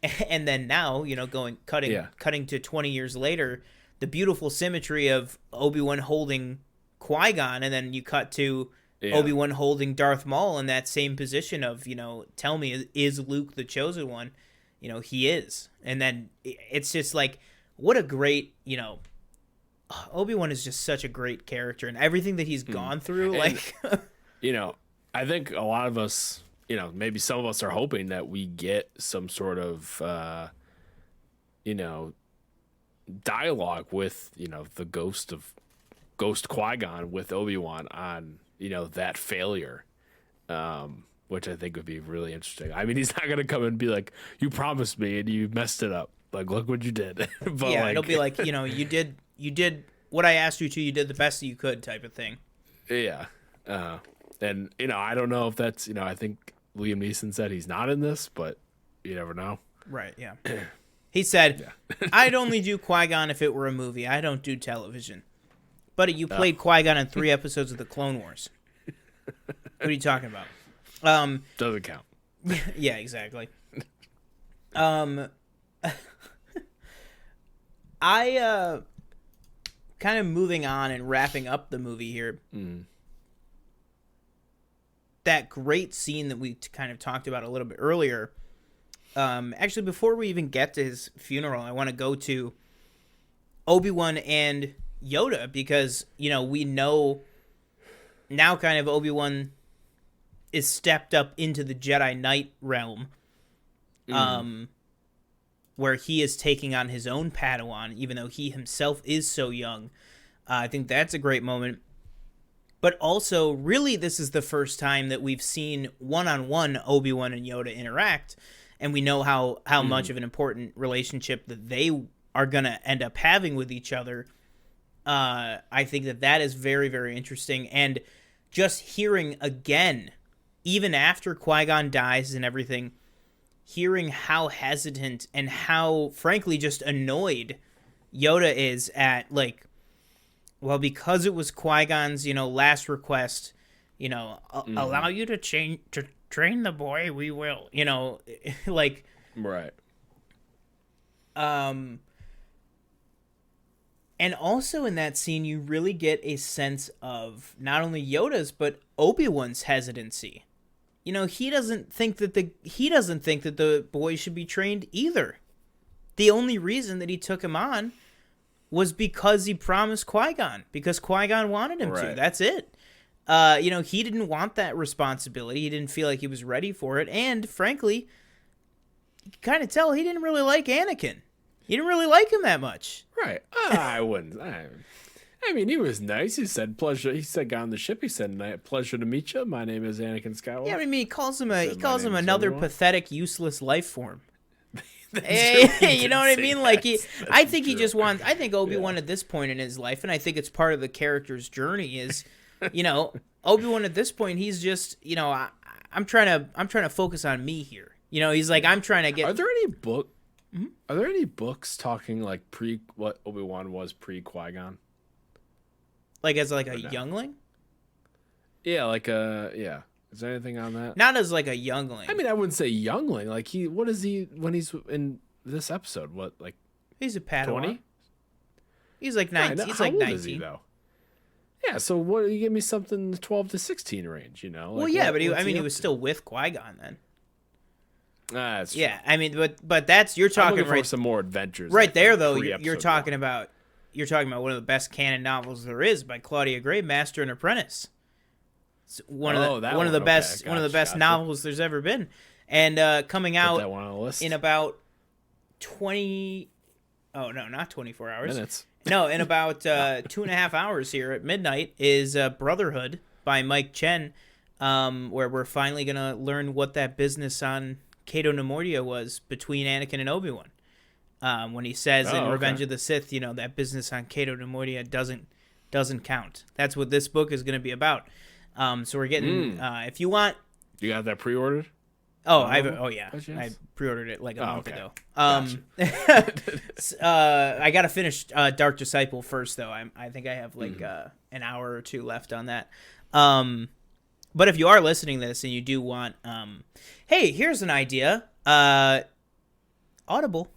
then now, you know, cutting to 20 years later, the beautiful symmetry of Obi-Wan holding Qui-Gon, and then you cut to Obi-Wan holding Darth Maul in that same position of, you know, tell me, is Luke the chosen one? You know, he is. And then it's just like, what a great, you know, Obi-Wan is just such a great character, and everything that he's gone through, and, like, you know, I think a lot of us, you know, maybe some of us are hoping that we get some sort of, you know, dialogue with, you know, the ghost Qui-Gon with Obi-Wan on, you know, that failure, which I think would be really interesting. I mean, he's not going to come and be like, you promised me and you messed it up. Like, look what you did. But yeah, like, it'll be like, you know, you did what I asked you to, you did the best that you could type of thing. Yeah. And, you know, I don't know if that's, you know, I think Liam Neeson said he's not in this, but you never know. Right, yeah. He said, I'd only do Qui-Gon if it were a movie. I don't do television. Buddy, you played Qui-Gon in 3 episodes of the Clone Wars. What are you talking about? Doesn't count. Yeah, exactly. I kind of moving on and wrapping up the movie here. That great scene that we kind of talked about a little bit earlier. Actually, before we even get to his funeral, I want to go to Obi-Wan and Yoda, because, you know, we know now kind of Obi-Wan is stepped up into the Jedi Knight realm, where he is taking on his own Padawan, even though he himself is so young. I think that's a great moment. But also, really, this is the first time that we've seen one-on-one Obi-Wan and Yoda interact, and we know how much of an important relationship that they are going to end up having with each other. I think that is very, very interesting. And just hearing again, even after Qui-Gon dies and everything, hearing how hesitant and how, frankly, just annoyed Yoda is at, like, well, because it was Qui-Gon's, you know, last request, you know, allow you to train the boy, we will, you know, like, right. And And also in that scene, you really get a sense of not only Yoda's but Obi-Wan's hesitancy. You know, he doesn't think that the boy should be trained either. The only reason that he took him on was because he promised Qui-Gon, because Qui-Gon wanted him to. That's it. You know, he didn't want that responsibility. He didn't feel like he was ready for it. And frankly, you can kind of tell he didn't really like Anakin. He didn't really like him that much. Right. I wouldn't. I mean, he was nice. He said, pleasure. He said, got on the ship. He said, pleasure to meet you. My name is Anakin Skywalker. Yeah, I mean, he calls him another pathetic, useless life form. You know what I mean? Like, I think Obi-Wan at this point in his life, and I think it's part of the character's journey, is, you know, Obi-Wan at this point, he's just, you know, I'm trying to focus on me here. You know, he's like, I'm trying to get. Are there any books talking like what Obi-Wan was pre Qui-Gon? Like as like a youngling? Yeah, yeah. Is there anything on that? Not as like a youngling. I mean, I wouldn't say youngling. Like what is he when he's in this episode? What, like? He's a Padawan. 20? He's like 19. Yeah, he's like 19. Is he, though? Yeah. So what? You give me something 12 to 16 range, you know? Like, well, yeah, but he was still with Qui-Gon then. That's true. Yeah, I mean, but that's you're talking I'm looking right for some more adventures. Right there, though. You're talking about one of the best canon novels there is by Claudia Gray, Master and Apprentice. It's one of the best novels there's ever been, and coming out in about 20. Oh no, not 24 hours. Minutes. No, in about 2.5 hours here at midnight is Brotherhood by Mike Chen, where we're finally gonna learn what that business on Cato Neimoidia was between Anakin and Obi-Wan. When he says in Revenge of the Sith, you know, that business on Cato Neimoidia doesn't count. That's what this book is going to be about. So we're getting if you want, you got that pre-ordered? I pre-ordered it like a month ago. I got to finish Dark Disciple first, though. I think I have like an hour or two left on that. But if you are listening to this and you do want, hey, here's an idea. Audible,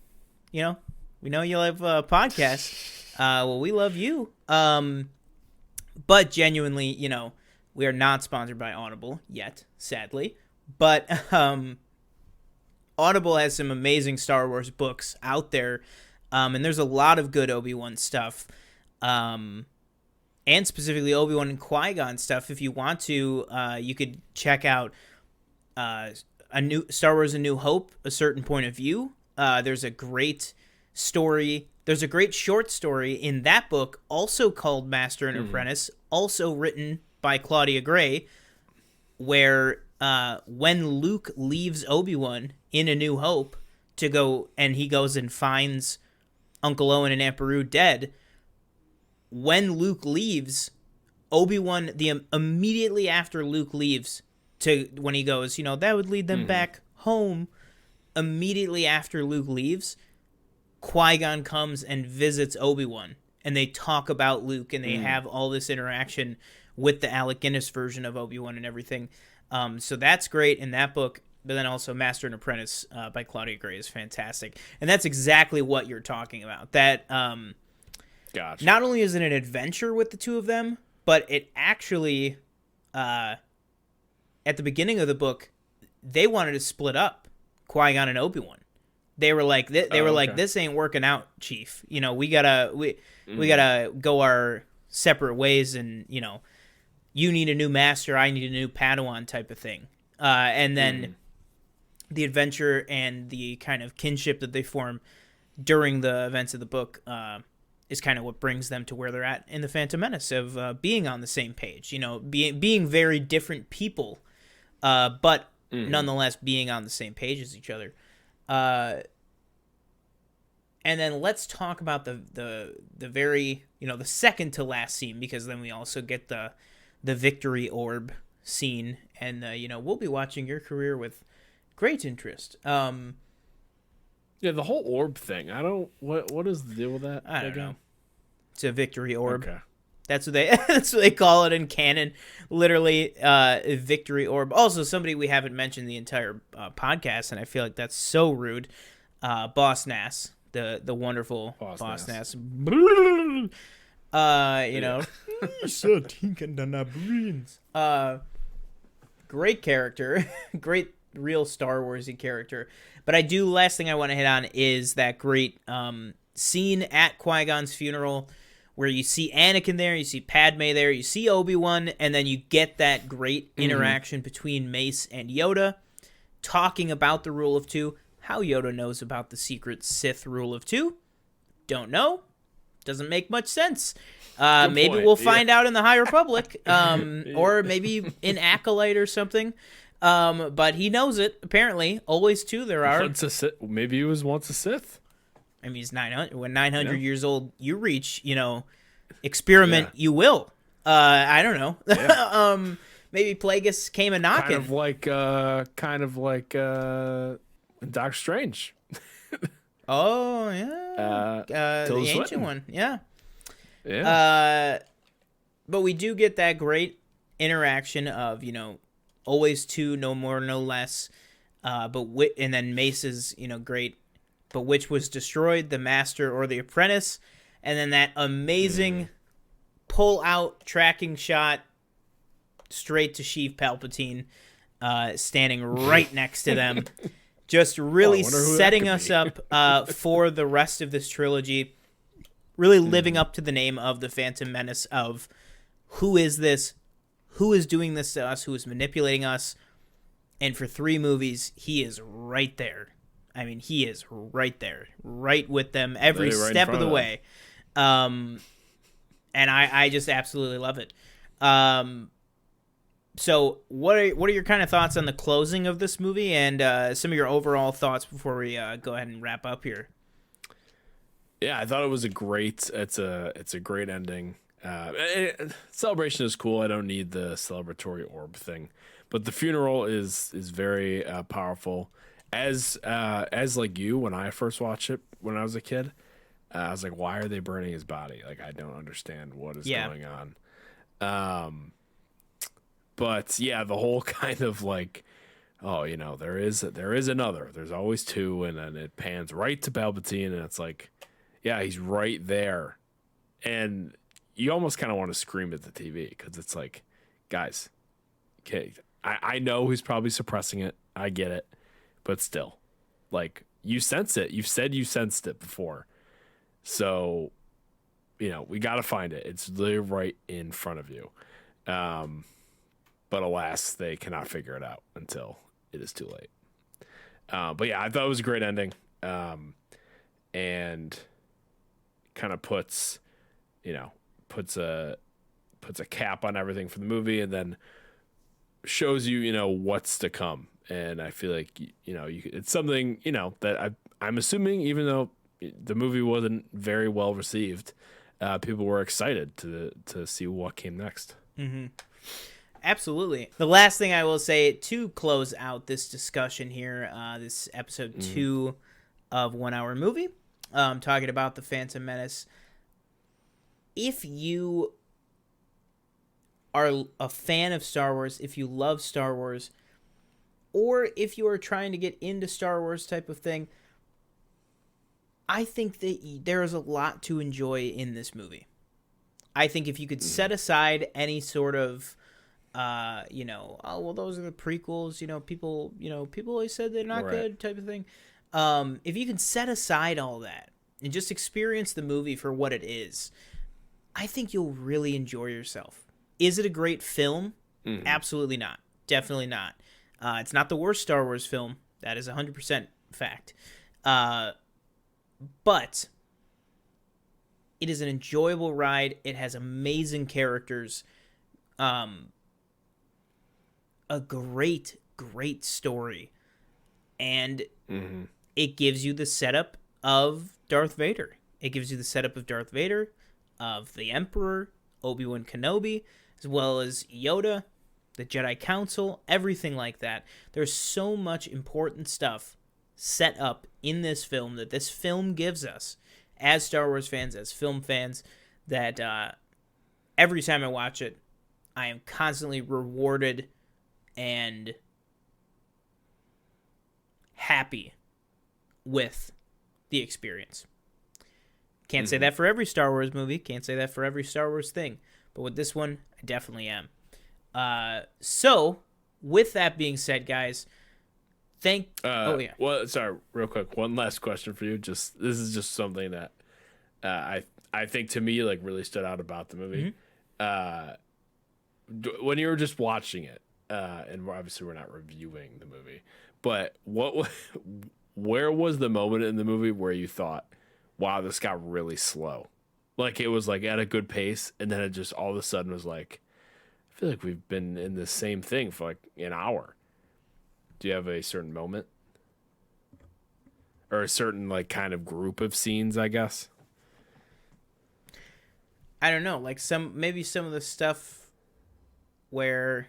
you know, we know you love podcasts. Well, we love you. But genuinely, you know, we are not sponsored by Audible yet, sadly. But Audible has some amazing Star Wars books out there. And there's a lot of good Obi-Wan stuff. And specifically Obi-Wan and Qui-Gon stuff. If you want to, you could check out a new Star Wars: A New Hope, A Certain Point of View. There's a great story. There's a great short story in that book, also called Master and Apprentice, also written by Claudia Gray, where when Luke leaves Obi-Wan in A New Hope to go, and he goes and finds Uncle Owen and Aunt Beru dead. When Luke leaves, Obi-Wan, immediately after Luke leaves, when he goes, you know, that would lead them back home. Immediately after Luke leaves, Qui-Gon comes and visits Obi-Wan, and they talk about Luke, and they have all this interaction with the Alec Guinness version of Obi-Wan and everything. So that's great in that book. But then also Master and Apprentice by Claudia Gray is fantastic, and that's exactly what you're talking about. That. Gotcha. Not only is it an adventure with the two of them, but it actually, at the beginning of the book, they wanted to split up Qui-Gon and Obi-Wan. They were like, like, this ain't working out, Chief. You know, we gotta go our separate ways, and you know, you need a new master, I need a new Padawan type of thing. And then the adventure and the kind of kinship that they form during the events of the book, is kind of what brings them to where they're at in the Phantom Menace of being on the same page, you know, being very different people, but nonetheless being on the same page as each other. And then let's talk about the very, you know, the second to last scene, because then we also get the victory orb scene, and you know, we'll be watching your career with great interest. Yeah, the whole orb thing. What is the deal with that? I don't know. It's a victory orb. Okay. That's what they call it in canon. Literally, a victory orb. Also, somebody we haven't mentioned the entire podcast, and I feel like that's so rude. Boss Nass, the wonderful Boss Boss Nass. Nass. You know, great character, great real Star Warsy character. But last thing I want to hit on is that great scene at Qui-Gon's funeral where you see Anakin there, you see Padme there, you see Obi-Wan, and then you get that great interaction between Mace and Yoda talking about the Rule of Two. How Yoda knows about the secret Sith Rule of Two, don't know. Doesn't make much sense. Maybe point. we'll find out in the High Republic, or maybe in Acolyte or something. But he knows it, apparently. Always two there are. Maybe he was once a Sith. I mean, he's 900. When 900 years old you reach, experiment you will. I don't know. Yeah. Maybe Plagueis came a knocking. Kind of like Doctor Strange. Oh, yeah. The Tilda ancient Swinton. one, yeah. Yeah. But we do get that great interaction of, always two, no more, no less. And then Mace's, great, but which was destroyed, the master or the apprentice? And then that amazing pull-out tracking shot straight to Sheev Palpatine, standing right next to them. Just really setting us up for the rest of this trilogy. Really living up to the name of the Phantom Menace of who is this? Who is doing this to us? Who is manipulating us? And for 3 movies, he is right there. I mean, he is right there. Right with them every step of the way. And I just absolutely love it. So what are your kind of thoughts on the closing of this movie and some of your overall thoughts before we go ahead and wrap up here? Yeah, I thought it was a great great ending. Celebration is cool. I don't need the celebratory orb thing, but the funeral is very powerful. As like you, when I first watched it when I was a kid, I was like, why are they burning his body? Like, I don't understand what is going on. But yeah, the whole kind of like, oh, there is another. There's always two, and then it pans right to Palpatine, and it's like, yeah, he's right there, and you almost kind of want to scream at the TV because it's like, guys, okay, I know he's probably suppressing it. I get it, but still, like, you sense it. You've said you sensed it before, so we got to find it. It's literally right in front of you. But alas, they cannot figure it out until it is too late. But yeah, I thought it was a great ending, and kind of puts a cap on everything for the movie, and then shows you what's to come. And I feel like it's something that I'm assuming, even though the movie wasn't very well received, people were excited to see what came next. Mm-hmm. Absolutely. The last thing I will say to close out this discussion here, this episode 2 of 1 Hour Movie, talking about the Phantom Menace. If you are a fan of Star Wars, if you love Star Wars, or if you are trying to get into Star Wars type of thing, I think that there is a lot to enjoy in this movie. I think if you could set aside any sort of oh, well, those are the prequels, people always said they're not good type of thing. If you can set aside all that and just experience the movie for what it is, I think you'll really enjoy yourself. Is it a great film? Absolutely not. Definitely not. It's not the worst Star Wars film. That is 100% fact. But it is an enjoyable ride. It has amazing characters. A great story, and it gives you the setup of Darth Vader. It gives you the setup of Darth Vader, of the Emperor, Obi-Wan Kenobi, as well as Yoda, the Jedi Council, everything like that. There's so much important stuff set up in this film that this film gives us as Star Wars fans, as film fans, that every time I watch it, I am constantly rewarded and happy with the experience. Can't say that for every Star Wars movie. Can't say that for every Star Wars thing. But with this one, I definitely am. So, with that being said, guys, Well, sorry, real quick. One last question for you. This is just something that I think to me like really stood out about the movie. When you were just watching it, and obviously we're not reviewing the movie, but where was the moment in the movie where you thought, wow, this got really slow? Like it was like at a good pace, and then it just all of a sudden was like, I feel like we've been in the same thing for like an hour. Do you have a certain moment? Or a certain like kind of group of scenes, I guess? I don't know, like maybe some of the stuff where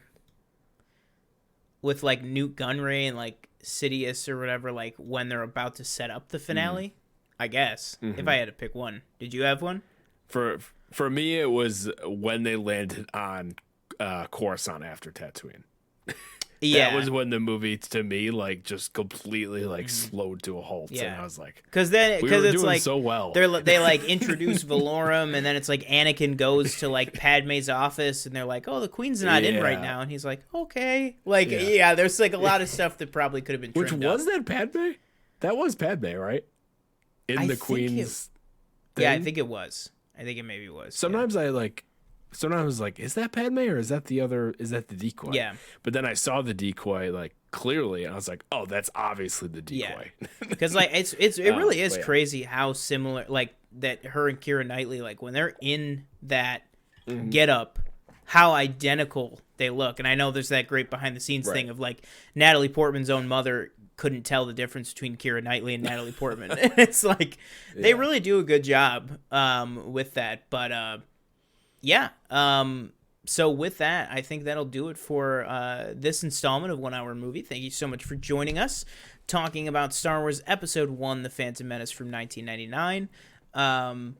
with like Newt Gunray and like Sidious or whatever, like when they're about to set up the finale, I guess. If I had to pick one. Did you have one? For me, it was when they landed on Coruscant after Tatooine. Yeah, that was when the movie to me like just completely like slowed to a halt. Yeah, and I was like, because it's doing like so well. They like introduce Valorum, and then it's like Anakin goes to like Padme's office, and they're like, "Oh, the Queen's not in right now," and he's like, "Okay." Like, yeah, there's like a lot of stuff that probably could have been trimmed. Which was that Padme? That was Padme, right? In the Queen's. Yeah, I think it was. I think it maybe was. Sometimes I was like, is that Padme or is that the decoy? Yeah. But then I saw the decoy like clearly and I was like, oh, that's obviously the decoy. Because like it really is crazy how similar, like that her and Keira Knightley, like when they're in that get up, how identical they look. And I know there's that great behind the scenes thing of like Natalie Portman's own mother couldn't tell the difference between Keira Knightley and Natalie Portman. It's like they really do a good job with that. But so with that, I think that'll do it for this installment of 1 Hour Movie. Thank you so much for joining us, talking about Star Wars Episode 1, The Phantom Menace from 1999.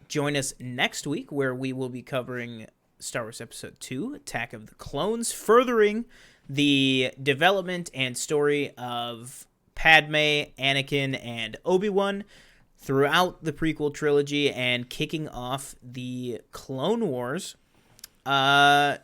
Join us next week where we will be covering Star Wars Episode 2, Attack of the Clones, furthering the development and story of Padme, Anakin, and Obi-Wan throughout the prequel trilogy and kicking off the Clone Wars. That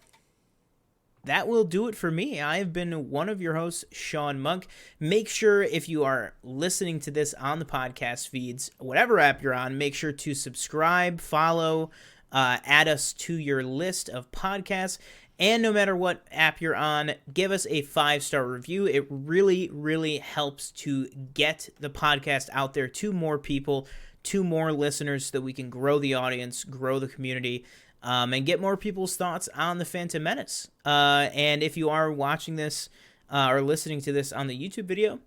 will do it for me. I have been one of your hosts, Sean Monk. Make sure if you are listening to this on the podcast feeds, whatever app you're on, make sure to subscribe, follow, add us to your list of podcasts. And no matter what app you're on, give us a 5-star review. It really, really helps to get the podcast out there to more people, to more listeners, so that we can grow the audience, grow the community, and get more people's thoughts on The Phantom Menace. And if you are watching this or listening to this on the YouTube video,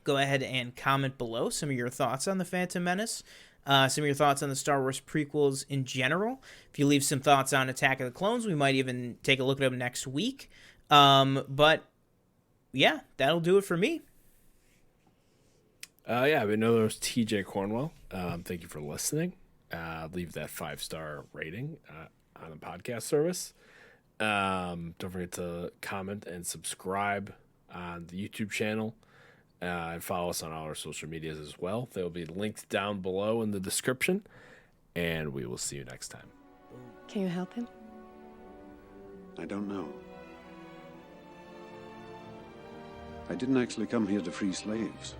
go ahead and comment below some of your thoughts on The Phantom Menace. Some of your thoughts on the Star Wars prequels in general. If you leave some thoughts on Attack of the Clones, we might even take a look at them next week. But yeah, that'll do it for me. We know there was TJ Cornwell. Thank you for listening. Leave that 5-star rating on the podcast service. Don't forget to comment and subscribe on the YouTube channel. And follow us on all our social medias as well. They will be linked down below in the description. And we will see you next time. Can you help him? I don't know. I didn't actually come here to free slaves.